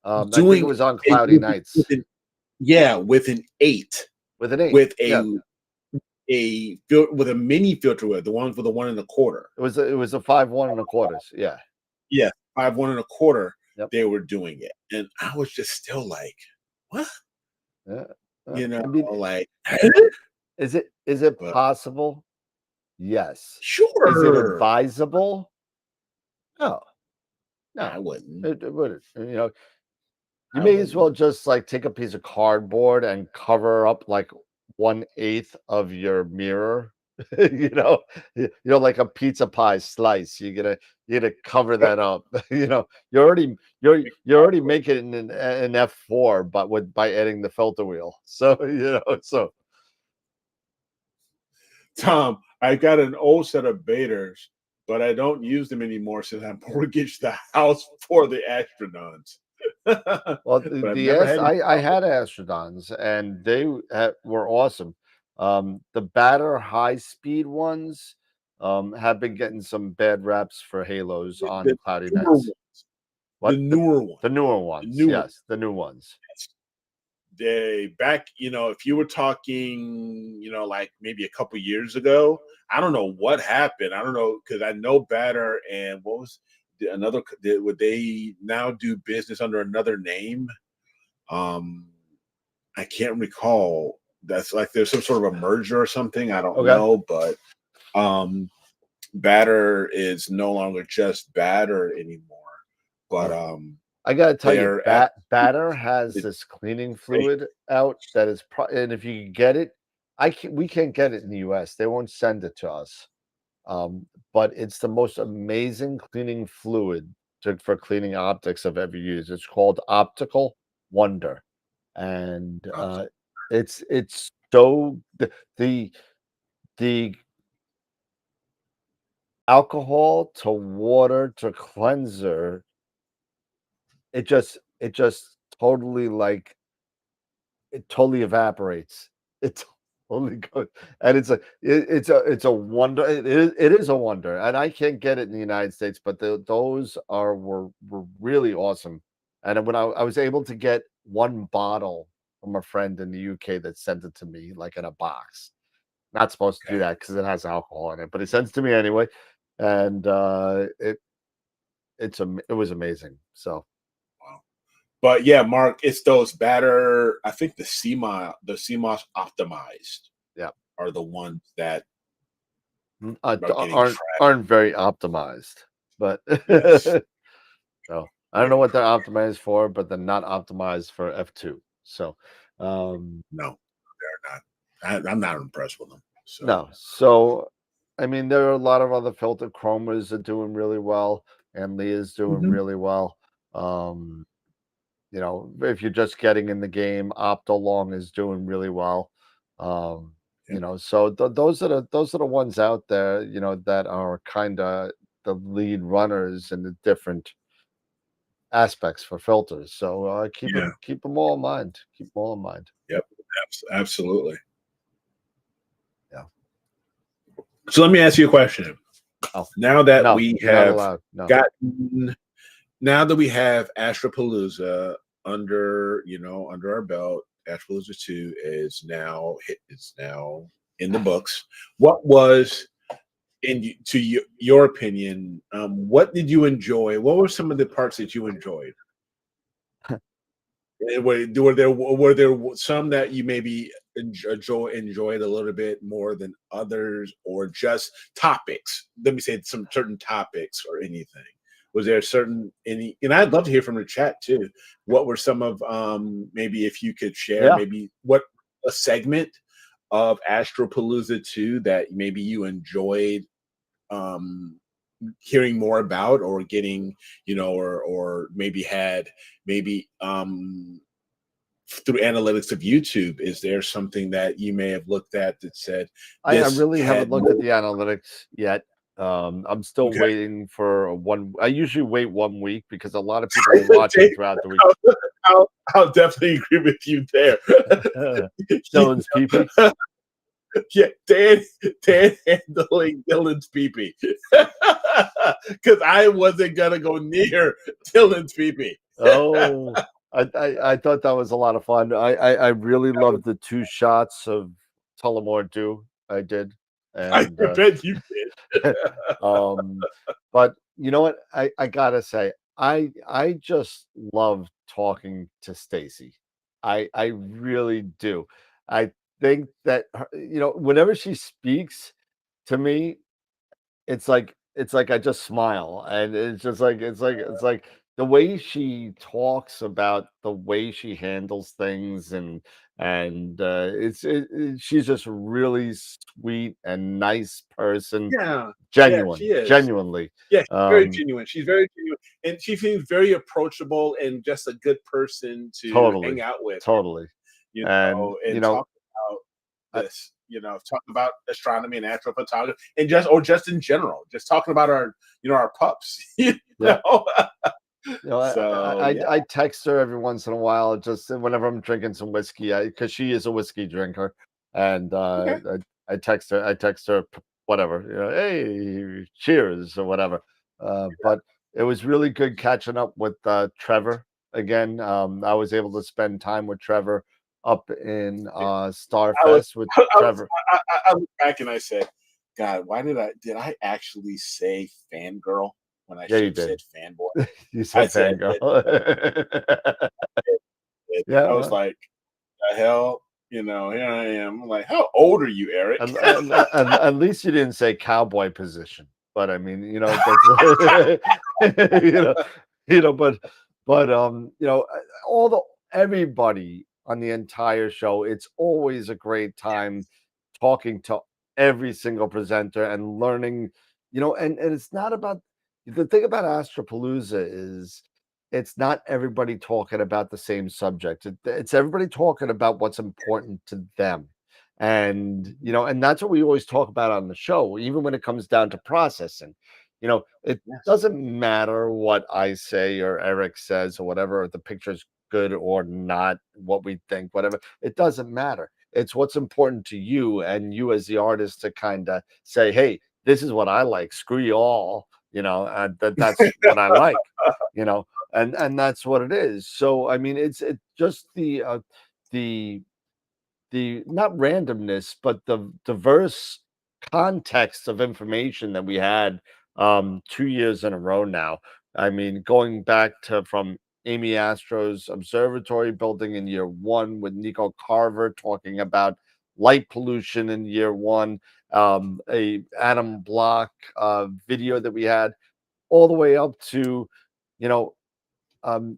I think it doing was on it cloudy nights with an 8, with an 8. with Yeah, with a mini filter wheel, the ones with the 1 1/4. it was a 5 1 1/4. Yeah. Yeah, 5 1 1/4. Yep. They were doing it, and I was just still like, "What?" Yeah. I mean, Like, is it but possible? Yes. Is it sure, advisable? No. I No. wouldn't. It wouldn't. You I may as well wouldn't. just like take a piece of cardboard and cover up like 1/8 of your mirror. you know, like a pizza pie slice. You're gonna cover that up. You're already making an F4, but by adding the filter wheel. So Tom, I got an old set of Baiters, but I don't use them anymore since I mortgaged the house for the astronauts. well, But I've never had any I had Astrodons and they were awesome. The batter high speed ones have been getting some bad raps for halos on the cloudy newer nights. ones. The What newer ones. the newer The ones? newer Yes, the new ones. ones. They back, if you were talking, like maybe a couple years ago, I don't know what happened. I don't know because I know Batter and what was would they now do business under another name? Um, I can't recall. That's like there's some sort of a merger or something. I don't Okay. know, but um, Batter is no longer just Batter anymore. But Well, I gotta tell you, they're at batter has this cleaning fluid out that is, and if you can get it, we can't get it in the U.S. They won't send it to us. But it's the most amazing cleaning fluid for cleaning optics I've ever used. It's called Optical Wonder, and it's so the the alcohol to water to cleanser. It just totally like it totally evaporates. It totally goes, and it's a wonder. It is a wonder, and I can't get it in the United States, but those were really awesome. And when I was able to get one bottle from a friend in the UK that sent it to me like in a box. Not supposed to do okay. that because it has alcohol in it, but he sends it to me anyway, and it was amazing. So Wow. But yeah, Mark, it's those Batter. I think the CMOS optimized yeah. are the ones that are getting Aren't very optimized, but yes. so I don't know Getting what they're optimized for, but they're not optimized for F2. So no, they're not. I'm not impressed with them. So no. So I mean, there are a lot of other filter chromas are doing really well, and Leah's doing mhm. really well. Um, if you're just getting in the game, Optolong is doing really well. Yeah. So those are the ones out there, that are kind of the lead runners in the different aspects for filters. So keep Yeah. them keep them all in mind. Keep them all in mind. Yep. Absolutely. Yeah. So let me ask you a question. Oh Now that no, we you're not have allowed. No. gotten now that we have Astropalooza under our belt, Astropalooza 2 is now in the books. What was your opinion, what did you enjoy? What were some of the parts that you enjoyed? And were there some that you maybe enjoyed a little bit more than others, or just topics? Let me say some certain topics or anything. Was there certain any? And I'd love to hear from the chat too. What were some of maybe if you could share Yeah. maybe what a segment of Astropalooza 2 that maybe you enjoyed um hearing more about, or getting, or maybe had maybe through analytics of YouTube, is there something that you may have looked at that said I this really haven't had looked at more? the analytics yet. I'm still Okay. waiting for one. I usually wait 1 week because a lot of people are watching Dave, throughout the week. I'll definitely agree with you there. Dylan's peepee. Yeah, Dan handling Dylan's peepee, because I wasn't gonna go near Dylan's peepee. Oh, I thought that was a lot of fun. I really loved the two shots of Tullamore Dew. I did, I and bet you did. um, but you know what? I gotta say, I just love talking to Stacy. I really do. I think that whenever she speaks to me, it's like I just smile, and it's just like it's like the way she talks about the way she handles things, and she's just a really sweet and nice person, Yeah, she is. genuinely. Yeah, she's very Um, genuine. She's very genuine, and she seems very approachable and just a good person to hang totally, out with, totally, and and talk about I, talk about astronomy and astrophotography, and just in general, just talking about our pups, yeah. know. I So I yeah, I text her every once in a while, just whenever I'm drinking some whiskey, because she is a whiskey drinker, and okay, I text her whatever, hey, cheers or whatever. But it was really good catching up with Trevor again. I was able to spend time with Trevor up in I was Starfest with I was Trevor. I look back and I said, God, why did I actually say fangirl when I Yeah, should you have said did. fanboy? You I said said fangirl. it. It. Yeah, I was well, like, the hell, here I am. I'm like, how old are you, Eric? at least you didn't say cowboy position, but I mean, that's you know, but all the everybody on the entire show, it's always a great time talking to every single presenter and learning, and it's not about the thing about Astropalooza is it's not everybody talking about the same subject. It's everybody talking about what's important to them. And that's what we always talk about on the show, even when it comes down to processing. It Yes. doesn't matter what I say or Eric says or whatever, if the picture's good or not, what we think, whatever. It doesn't matter. It's what's important to you and you as the artist to kind of say, hey, this is what I like. Screw you all. That's what I like. And that's what it is. So I mean, it's just the not randomness, but the diverse context of information that we had 2 years in a row now. I mean, going back to from Amy Astro's observatory building in year one with Nico Carver talking about light pollution in year one, a Adam Block video that we had, all the way up to, you know, um,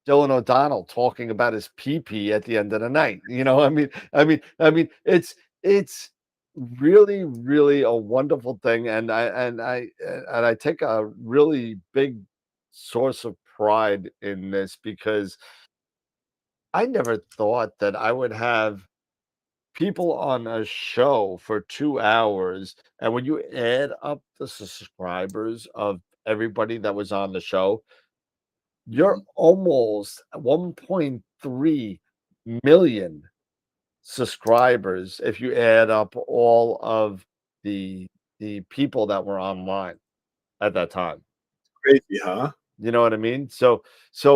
Dylan O'Donnell talking about his pee-pee at the end of the night. It's really, really a wonderful thing, and I take a really big source of pride in this because I never thought that I would have people on a show for 2 hours, and when you add up the subscribers of everybody that was on the show, you're Mhm. almost 1.3 million subscribers if you add up all of the people that were online at that time. Crazy, huh? You know what I mean? So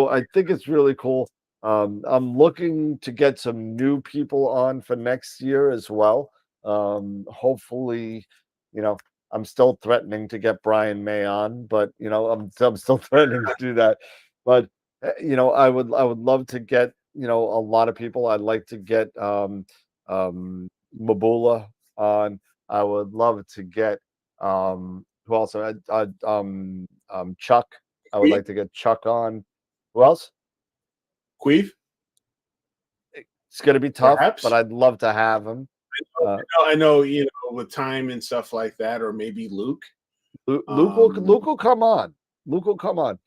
I think it's really cool. I'm looking to get some new people on for next year as well. Hopefully, you know, I'm still threatening to get Brian May on, but I'm still threatening to do that. But I would love to get a lot of people. I'd like to get Mabula on. I would love to get who also Chuck. I would Queef? like to get Chuck on. Who else? Queef, It's gonna be tough, but perhaps? I'd love to have him. Uh, I know, with time and stuff like that, or maybe Luke. Um, Luke will come on. Luke will come on.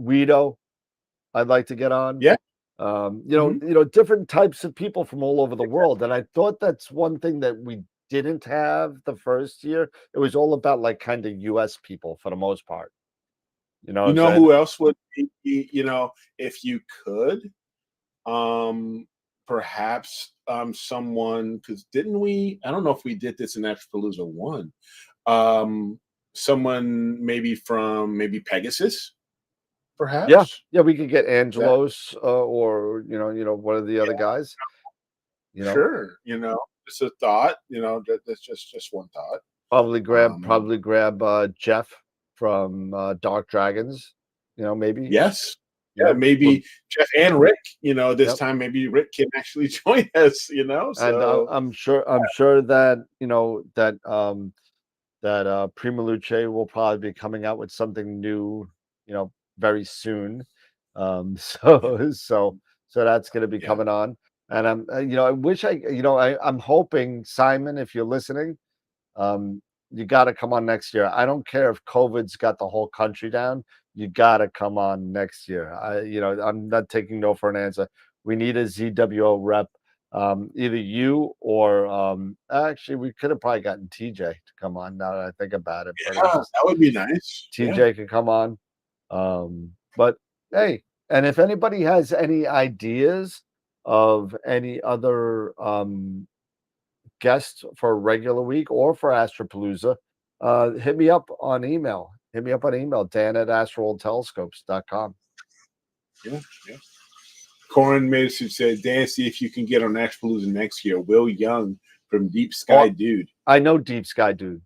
Guido, I'd like to get on. yeah. Mhm. Different types of people from all over the world, and I thought that's one thing that we didn't have the first year. It was all about, like, kinda US people for the most part. You know what You I'm know saying? who else would be, if you could, um, perhaps, someone, because didn't we, I don't know if we did this in Ashpalooza 1. Um, Someone maybe from maybe Pegasus, Yeah, perhaps? yeah, we could get That Angelos, or one of the other Yeah, guys, you know? sure, just a thought, that's just one thought. Probably grab Um, probably grab, Jeff from, Dark Dragons, maybe, yes. you Yeah, know? Would maybe Jeff and Rick, this Yep, time maybe Rick can actually join us, and I so I'm sure that, Prima Luce will probably be coming out with something new, very soon. So that's gonna be yeah. coming on, and I wish I'm hoping, Simon, if you're listening, Um, you gotta come on next year. I don't care if COVID's got the whole country down. You gotta come on next year. I'm not taking no for an answer. We need a ZWO rep. Either you or actually we could have probably gotten TJ to come on now that I think about it, but Yeah, that would be nice. Yeah. TJ could come on. But hey, and if anybody has any ideas of any other guest for a regular week or for Astropalooza, hit me up on email. Hit me up on email, dan@astraltelescopes.com. Yeah, yeah. Corin Mason said, Dan, see if you can get on Ashpalooza next year. Will Young from Deep Sky Or Dude. I know Deep Sky Dude,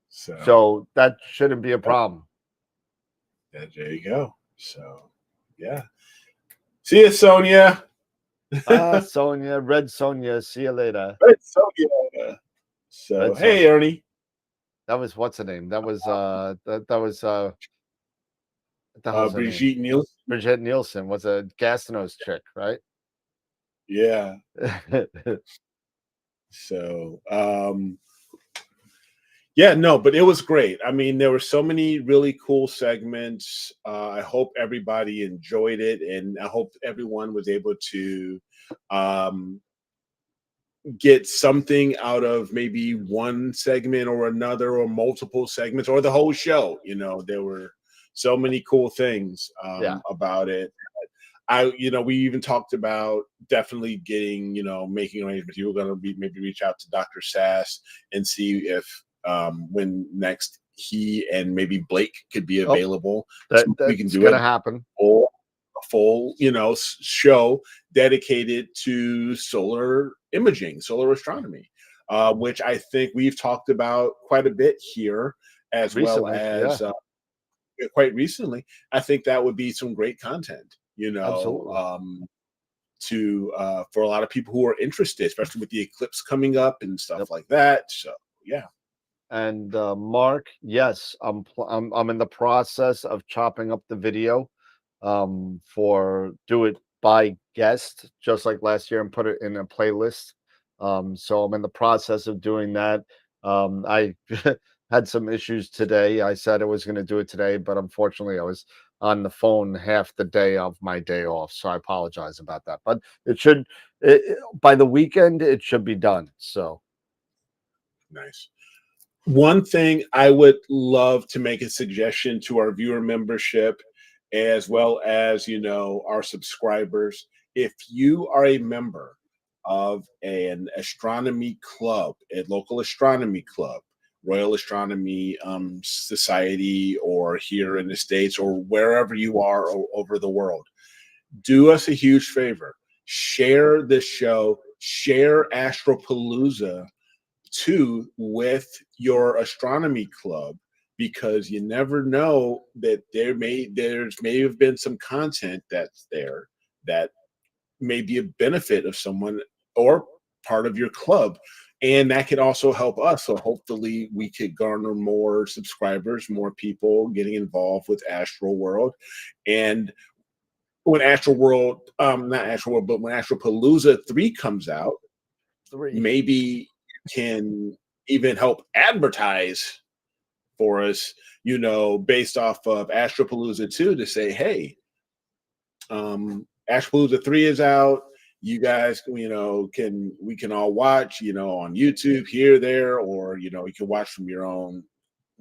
So so that shouldn't be a yeah, problem. there you go. So yeah. See you, Sonia. Sonia, Red Sonia, see you later. Sonia. So Red hey, Sonia. Ernie. That was what's her name? That was what the hell's her name? Brigitte Nielsen. Bridget Nielsen was a Gastinos chick, right? Yeah. So yeah, no, but it was great. I mean, there were so many really cool segments. I hope everybody enjoyed it, and I hope everyone was able to um, get something out of maybe one segment or another, or multiple segments, or the whole show. There were so many cool things Yeah. about it. We even talked about definitely getting, making arrangements. You were going to be maybe reach out to Dr. Sass and see if when next he and maybe Blake could be Oh, available, so we can that's do gonna it happen. full, a full, show dedicated to solar imaging, solar astronomy, which I think we've talked about quite a bit here, as well Recently, yeah, as quite recently. I think that would be some great content, absolutely. to for a lot of people who are interested, especially with the eclipse coming up and Yep. stuff like that. So yeah, And Mark, yes, I'm in the process of chopping up the video for do it by guest, just like last year, and put it in a playlist. So I'm in the process of doing that. I had some issues today. I said I was going to do it today, but unfortunately, I was on the phone half the day of my day off. So I apologize about that. But it should, by the weekend, it should be done. So, Nice. One thing I would love to make a suggestion to our viewer membership, as well as our subscribers. If you are a member of an astronomy club, a local astronomy club, Royal Astronomy Society, or here in the States, or wherever you are over the world, do us a huge favor. Share this show, share Astropalooza too with your astronomy club, because you never know that there's may have been some content that's there that may be a benefit of someone or part of your club, and that could also help us. So hopefully we could garner more subscribers, more people getting involved with Astro World. And when Astro World, not Astro World, but when Astropalooza 3 comes out, three. maybe you can even help advertise for us, based off of Astropalooza 2, to say, hey, Ashpalooza 3 is out. You guys, we can all watch, on YouTube here, there, or you can watch from your own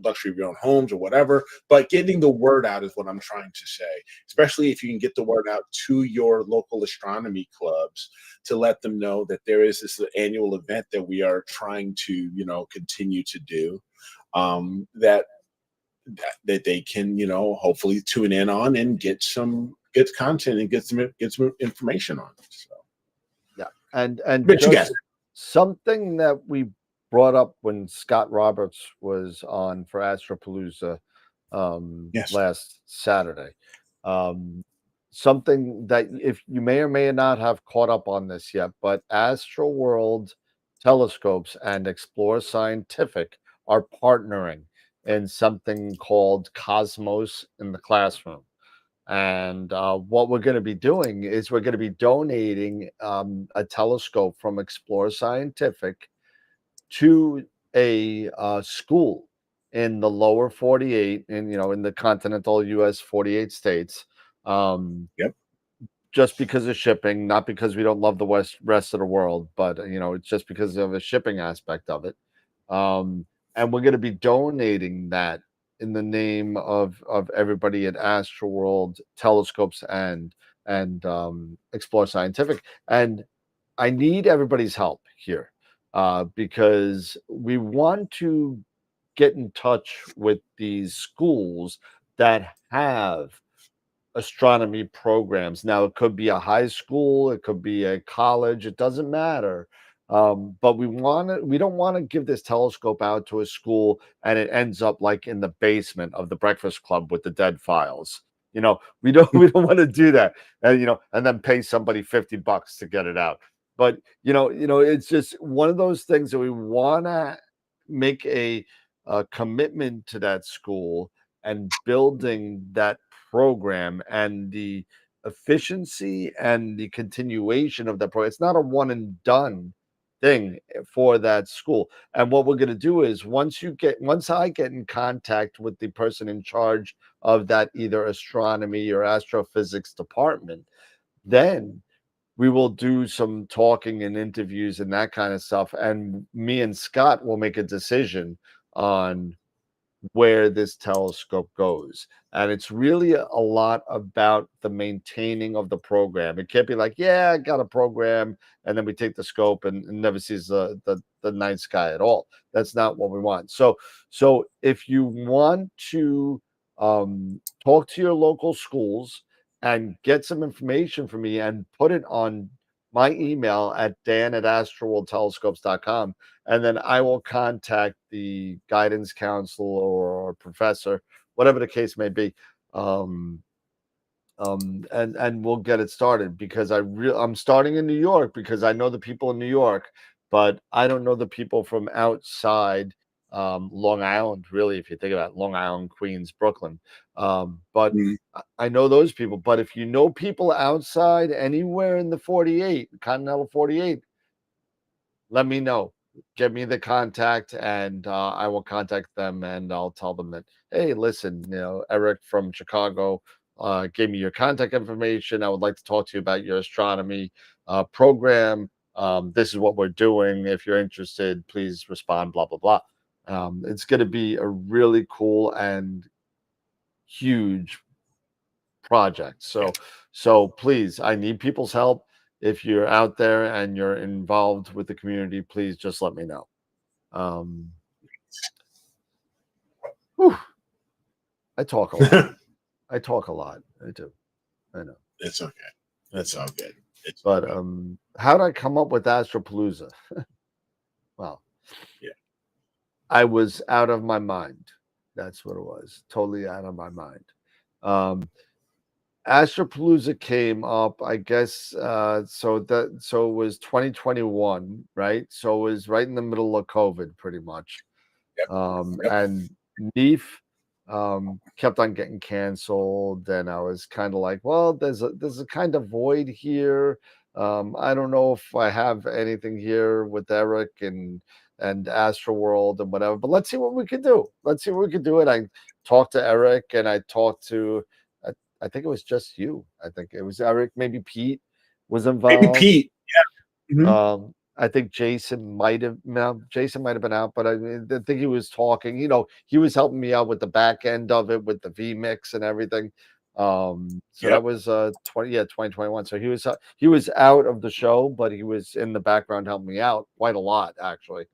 luxury of your own homes or whatever. But getting the word out is what I'm trying to say, especially if you can get the word out to your local astronomy clubs to let them know that there is this annual event that we are trying to, continue to do. That they can, hopefully tune in on and get content and get some information on. So, Yeah. And but you guys, just something that we brought up when Scott Roberts was on for Astropalooza yes, last Saturday. Um, something that if you may or may not have caught up on this yet, but Astro World Telescopes and Explore Scientific are partnering in something called Cosmos in the Classroom. And what we're going to be doing is we're going to be donating a telescope from Explore Scientific to a school in the lower 48, and in the continental US 48 states. Um, yep, just because of shipping, not because we don't love the rest of the world, but it's just because of a shipping aspect of it. And we're going to be donating that in the name of everybody at Astroworld Telescopes and Explore Scientific. And I need everybody's help here because we want to get in touch with these schools that have astronomy programs. Now, it could be a high school, it could be a college, it doesn't matter. But we don't want to give this telescope out to a school and it ends up like in the basement of the Breakfast Club with the dead files. We don't we don't want to do that. And and then pay somebody $50 to get it out. But it's just one of those things that we want to make a commitment to that school and building that program and the efficiency and the continuation of that program. It's not a one and done thing for that school. And what we're going to do is once I get in contact with the person in charge of that either astronomy or astrophysics department, then we will do some talking and interviews and that kind of stuff. And me and Scott will make a decision on where this telescope goes. And it's really a lot about the maintaining of the program. It can't be like, yeah, I got a program, and then we take the scope and never sees the night sky at all. That's not what we want. So if you want to talk to your local schools and get some information from me and put it on my email at dan@astroworldtelescopes.com, and then I will contact the guidance counselor or professor, whatever the case may be, um, and we'll get it started because I'm starting in New York because I know the people in New York, but I don't know the people from outside Long Island. Really, if you think about Long Island, Queens, Brooklyn, but mm, I know those people. But if you know people outside anywhere in the 48, continental 48, let me know. Give me the contact, and I will contact them, and I'll tell them that, hey, listen, Eric from Chicago gave me your contact information. I would like to talk to you about your astronomy program. This is what we're doing. If you're interested, please respond. Blah blah blah. It's going to be a really cool and huge project. Yeah. So please, I need people's help. If you're out there and you're involved with the community, please just let me know. Um, whew, I talk a lot. I talk a lot. I do. I know. It's okay. It's all good. It's all But good. how did I come up with Astropalooza? Well, Yeah. I was out of my mind. That's what it was. Totally out of my mind. Um, Astropalooza came up, I guess. So it was 2021, right? So it was right in the middle of COVID, pretty much. Yep. Yep. And Neef kept on getting canceled, and I was kind of like, well, there's a kind of void here. I don't know if I have anything here with Eric and Astroworld and whatever, but let's see what we can do. Let's see what we can do. And I talked to Eric, and I talked to, I think it was just you. I think it was Eric, maybe Pete was Maybe involved. Pete. Yeah. Mhm. I think Jason might have no, Jason might have been out, but I think he was talking. He was helping me out with the back end of it with the VMix and everything. So that Yep. was 2021. So he was out of the show, but he was in the background helping me out quite a lot actually.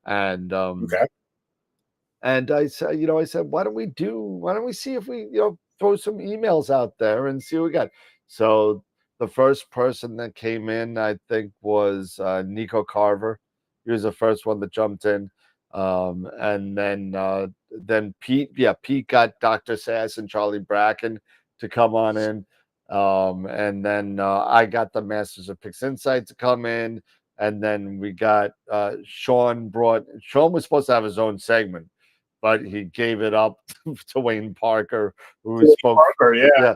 And Okay. I said, why don't we see if we, throw some emails out there and see what we got. So the first person that came in, I think, was Nico Carver. He was the first one that jumped in. And then Pete, yeah, Pete got Dr. Sass and Charlie Bracken to come on in. And then I got the Masters of Pix Insight to come in. And then we got Sean was supposed to have his own segment, but he gave it up to Wayne Parker, who spoke. Parker. Yeah. Yeah,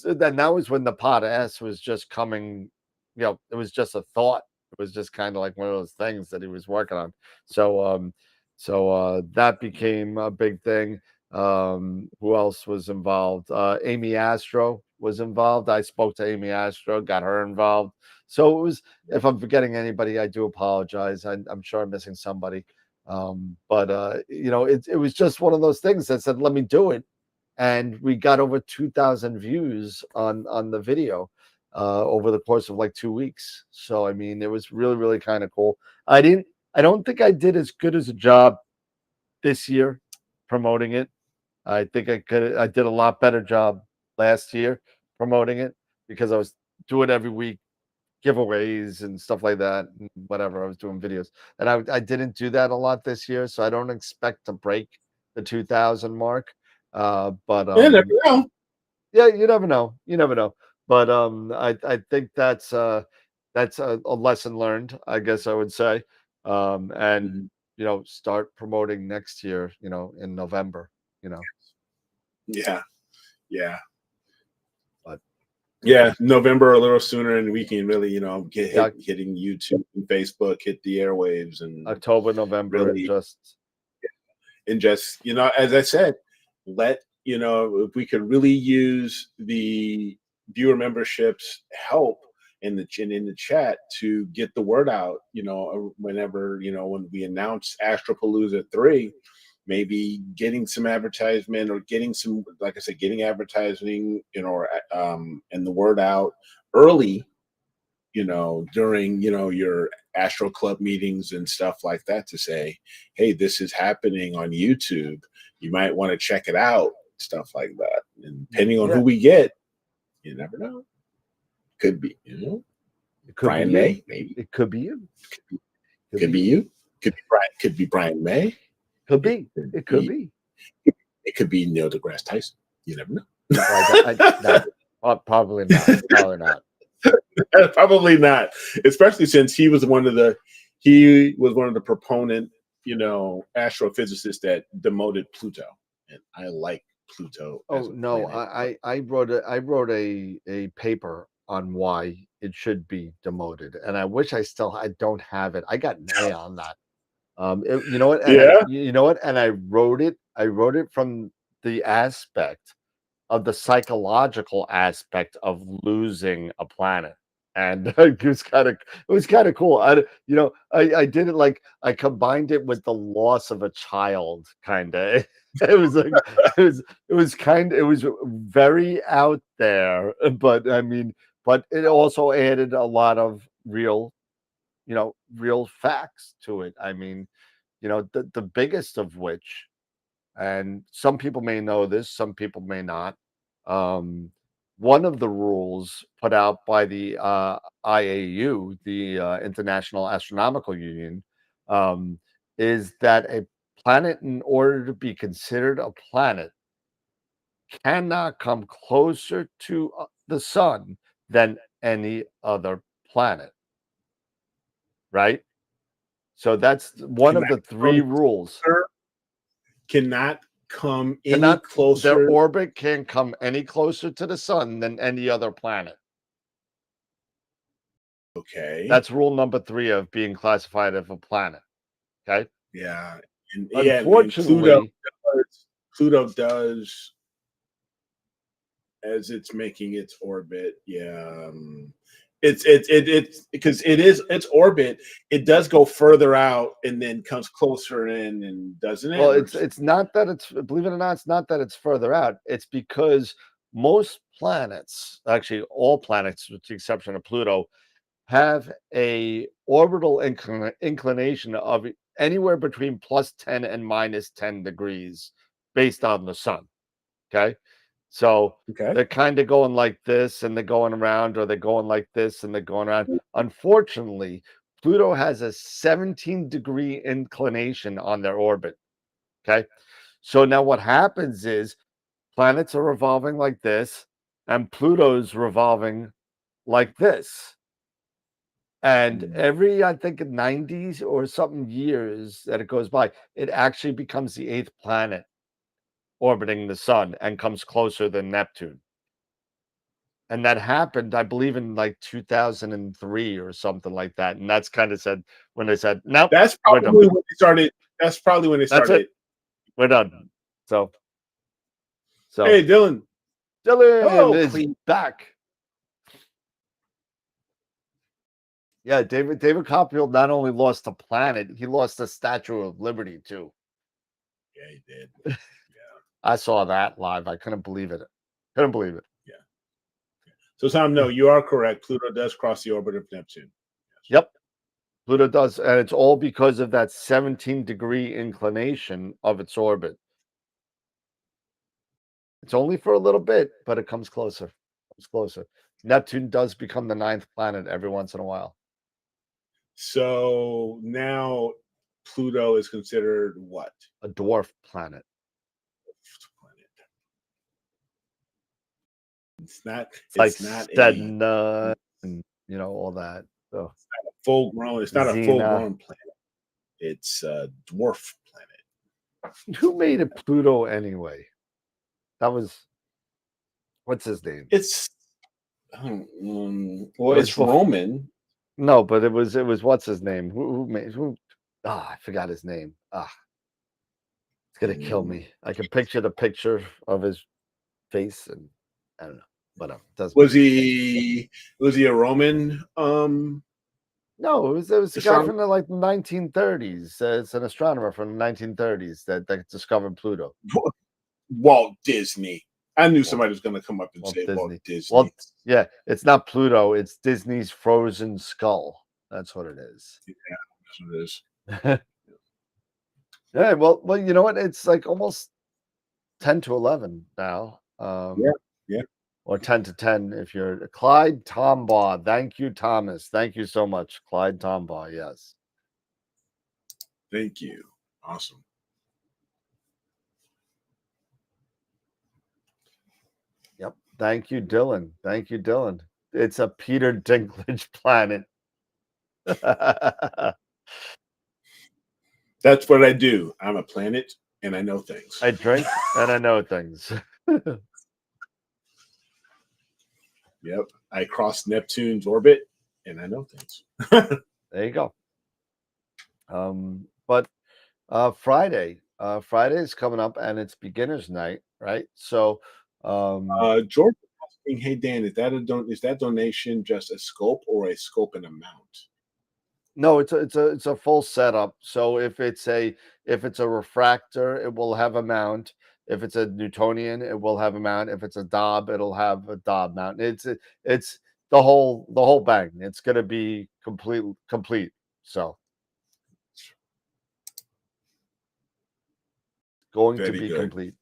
then that was when the Pod S was just coming. It was just a thought. It was just kind of like one of those things that he was working on. So that became a big thing. Who else was involved? Amy Astro was involved. I spoke to Amy Astro, got her involved. So it was. If I'm forgetting anybody, I do apologize. I'm sure I'm missing somebody. But it was just one of those things that said, let me do it. And we got over 2,000 views on the video over the course of like 2 weeks. So I mean, it was really, really kind of cool. I don't think I did as good as a job this year promoting it. I think I did a lot better job last year promoting it because I was doing every week giveaways and stuff like that, and whatever. I was doing videos, and I didn't do that a lot this year, so I don't expect to break the 2,000 mark. But You never know. yeah, you never know. You never know. But I think that's a lesson learned, I guess I would say. And Mhm. start promoting next year. In November. Yeah. Yeah. But Yeah. November a little sooner, and we can really, get yeah, hitting YouTube and Facebook, hit the airwaves, and October, November, and really, just as I said, if we could really use the viewer memberships help in the chat to get the word out, whenever, when we announce Astropalooza 3, maybe getting some advertisement or getting some, like I said, getting advertising, and the word out early, during, your Astro Club meetings and stuff like that, to say, hey, this is happening on YouTube. You might want to check it out, stuff like that. And depending on yeah, who we get, you never know. Could be, it could be Brian you. May, maybe. It could be you. Could be you. Could be Brian May. Could be. It could be. It could be Neil deGrasse Tyson. You never know. No, probably not. Probably not. Probably not, especially since he was one of the proponent, astrophysicists that demoted Pluto, and I like Pluto as Oh a no, planet. I wrote a paper on why it should be demoted, and I wish I don't have it. I got an A on that. You know what? And Yeah. you know what? And I wrote it. I wrote it from the aspect of the psychological aspect of losing a planet. And it was kind of cool. I did it like I combined it with the loss of a child, kind of. It was like it was very out there, but I mean, but it also added a lot of real facts to it. I mean, the biggest of which, and some people may know this, some people may not. Um, One of the rules put out by the IAU, the International Astronomical Union, um, is that a planet, in order to be considered a planet, cannot come closer to the sun than any other planet, right? So that's one of Cannot the three come rules. closer, cannot come any Cannot Their closer. orbit can't come any closer to the sun than any other planet. Okay. That's rule number 3 of being classified as a planet, okay? Yeah. And Unfortunately Pluto does, as it's making its orbit. Yeah. It's because its orbit, it does go further out and then comes closer in, and doesn't it? well, Or it's not that it's believe it or not, it's not that it's further out. It's because most planets, actually all planets with the exception of Pluto, have a orbital inclination of anywhere between +10 and -10 degrees based on the sun, okay? So okay. they're kind of going like this and they're going around, or they're going like this and they're going around. Unfortunately, Pluto has a 17-degree inclination on their orbit. Okay. So now what happens is planets are revolving like this, and Pluto's revolving like this. And Mm. every, I think, 90s or something years that it goes by, it actually becomes the eighth planet orbiting the sun and comes closer than Neptune. And that happened, I believe, in like 2003 or something like that. And that's kind of said when they said, nope, That's we're done. probably when they started. That's probably when they That's it. started. We're done. So, Hey, so Dylan. Dylan Hello, is Cleve. back. Yeah, David Copperfield not only lost the planet, he lost the Statue of Liberty too. Yeah, he did. Yeah. I saw that live. I couldn't believe it. Couldn't believe it. Yeah. So, Tom, no, you are correct. Pluto does cross the orbit of Neptune. Yes. Yep. Pluto does, and it's all because of that 17-degree inclination of its orbit. It's only for a little bit, but it comes closer. Comes closer. Neptune does become the ninth planet every once in a while. So now Pluto is considered what? A dwarf planet. It's not. It's like It's not a Sedna and all that. So full grown. It's not a full Xena. grown planet. It's a dwarf planet. Who made it Pluto anyway? That was what's his name? It's well, It was it's for Roman. no, but it was what's his name? Who made who? I forgot his name. It's gonna kill Mm. me. I can picture the picture of his face, and I don't know. Whatever. Doesn't Was matter. he a Roman? No, it was a guy Astronomer? from the like 1930s. It's an astronomer from the 1930s that discovered Pluto. Walt Disney. I knew Walt, somebody was going to come up and Walt say Walt Disney. Disney. Well, yeah, it's not Pluto. It's Disney's Frozen Skull. That's what it is. Yeah, that's what it is. Yeah. Well, you know what? It's like almost 10 to 11 now. Yeah, yeah. Or 10 to 10 if you're Clyde Tombaugh. Thank you, Thomas. Thank you so much, Clyde Tombaugh. Yes. Thank you. Awesome. Yep. Thank you, Dylan. Thank you, Dylan. It's a Peter Dinklage planet. That's what I do. I'm a planet and I know things. I drink and I know things. Yep. I cross Neptune's orbit and I know things. There you go. But Friday is coming up, and it's beginners night, right? So, George asking, "Hey Dan, is that donation just a scope or a scope and amount?" no, it's a full setup. So if it's a refractor, it will have a mount. If it's a Newtonian, it will have a mount. If it's a Dob, it'll have a Dob mount. It's the whole bang. It's gonna be complete. So going to Very be good. complete.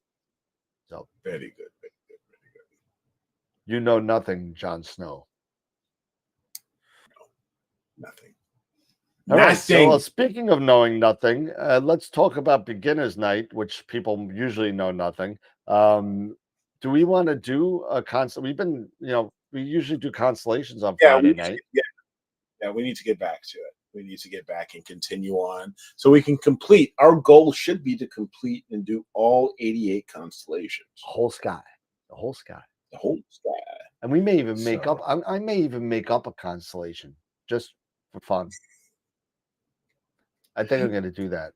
So Very good. Very good. Very good. you know nothing, Jon Snow. Nothing. All right. So Nothing. speaking of knowing nothing, let's talk about beginners night, which people usually know nothing. Do we want to do a constant? We usually do constellations on Yeah, we Friday need to night. yeah, we need to get back to it. We need to get back and continue on so we can complete. Our goal should be to complete and do all 88 constellations, Whole sky, the whole sky, the whole sky. and we may even make up. So, I may even make up a constellation just for fun. I think I'm going to do that.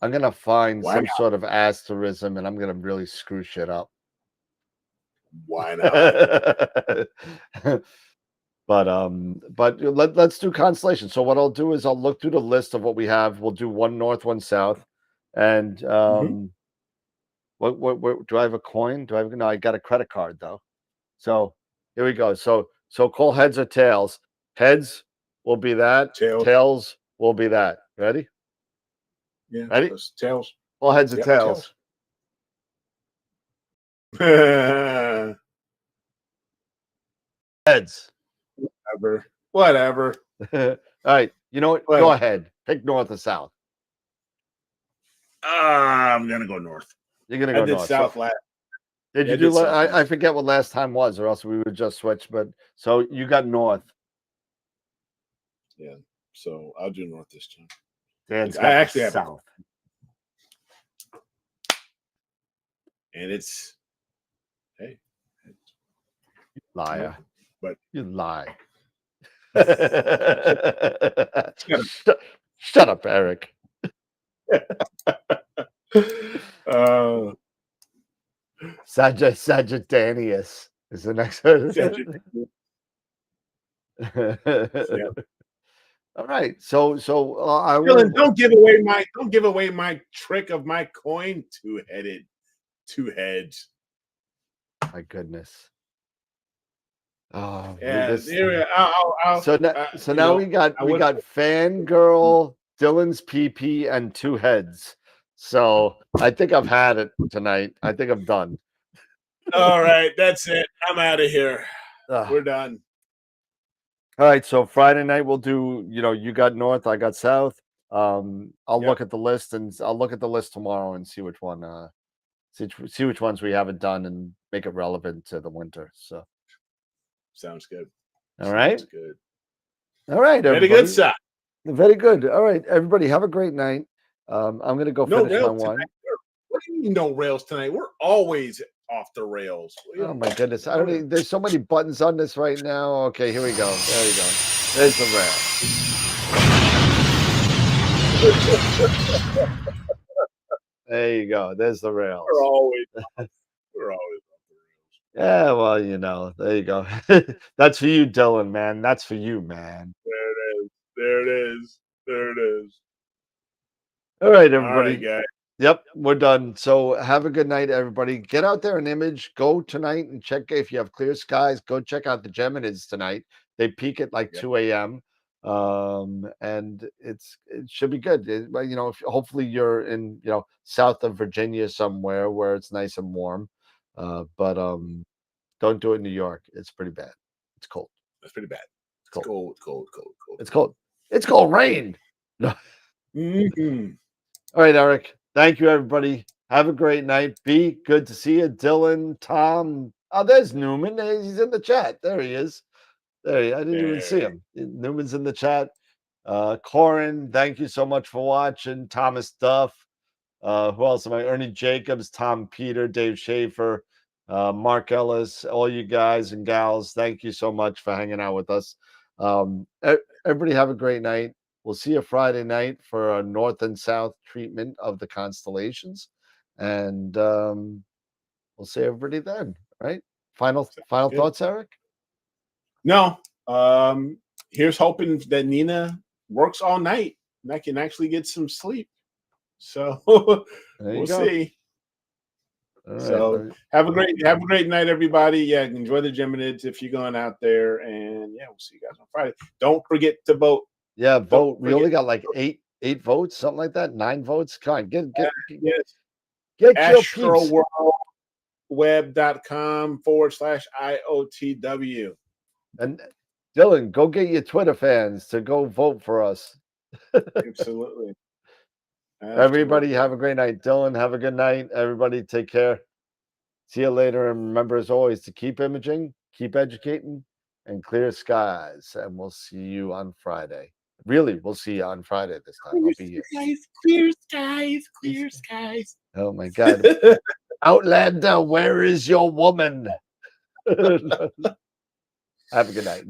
I'm going to find why some not? sort of asterism, and I'm going to really screw shit up. Why not? Let's do constellation. So what I'll do is I'll look through the list of what we have. We'll do one north, one south, and Mhm. what do I have a coin? Do I have no? I got a credit card though. So here we go. So call heads or tails. Heads will be that. Tails. Tails will be that. Ready? Yeah, Ready? those tails. All heads or Yep, tails. tails. Whatever. Heads. Whatever. All right. You know what? Go Whatever. ahead. Pick north or south. I'm gonna go north. You're gonna I go did north. So south last. did Yeah, you I do? did south I last. forget what last time was, or else we would just switch. But so you got north. Yeah, so I'll do north this time. Dan's I got the actually have a, south. and it's hey, Liar. but You lie. it's Shut up, Eric. uh, Sagittarius is the next one. yeah. All right. So I Dylan, will. don't give away my trick of my coin. Two heads. My goodness. Oh, Yeah, this. there. So now we got I would. fangirl, Dylan's PP, and two heads. So I think I've had it tonight. I think I'm done. All right, that's it. I'm out of here. Ugh. We're done. All right, so Friday night we'll do, you got north, I got south. I'll Yep, look at the list and I'll look at the list tomorrow and see which one see which ones we haven't done and make it relevant to the winter. So, sounds good. all right. Sounds good. All right, Very good, everybody. sir. Very good. All right, everybody, have a great night. I'm gonna go No finish my rails tonight. wine. What do you mean no rails tonight? We're always off the rails. Oh my goodness. I don't even, there's so many buttons on this right now. Okay, here we go. There you go. There's the rail. There you go. There's the rails. We're always off the rails. Yeah, well, there you go. That's for you, Dylan, man. That's for you, man. There it is. There it is. There it is. All right, All right, everybody. guys. Yep, we're done. So have a good night, everybody. Get out there and image. Go tonight and check if you have clear skies. Go check out the Geminis tonight. They peak at like Yep. 2 a.m. And it should be good. Well, hopefully you're in, south of Virginia somewhere where it's nice and warm. But don't do it in New York. It's pretty bad. It's cold. That's pretty bad. It's cold. Cold. It's cold. It's cold rain. No. Mm-hmm. All right, Eric. Thank you, everybody. Have a great night. B, good to see you. Dylan, Tom. Oh, there's Newman. He's in the chat. There he is. I didn't even see him. Newman's in the chat. Corin, thank you so much for watching. Thomas Duff. Who else am I? Ernie Jacobs, Tom Peter, Dave Schaefer, Mark Ellis, all you guys and gals. Thank you so much for hanging out with us. Everybody have a great night. we'll see you Friday night for a north and south treatment of the constellations, and we'll see everybody then. Right? Final Good. thoughts, Eric? No. Here's hoping that Nina works all night and I can actually get some sleep. So we'll see. All so right, have a great night, everybody. Yeah, enjoy the Geminids if you're going out there, and yeah, we'll see you guys on Friday. Don't forget to vote. Yeah, vote. We only got like eight votes, something like that. 9 votes. Come on, get yes. your peeps. AstroWorldWeb.com/IOTW. And Dylan, go get your Twitter fans to go vote for us. Absolutely. Everybody have a great night. Dylan, have a good night. Everybody take care. See you later. And remember, as always, to keep imaging, keep educating, and clear skies. And we'll see you on Friday. Really, we'll see you on Friday this time. I'll be here. Clear skies. Oh my God. Outlander, where is your woman? Have a good night.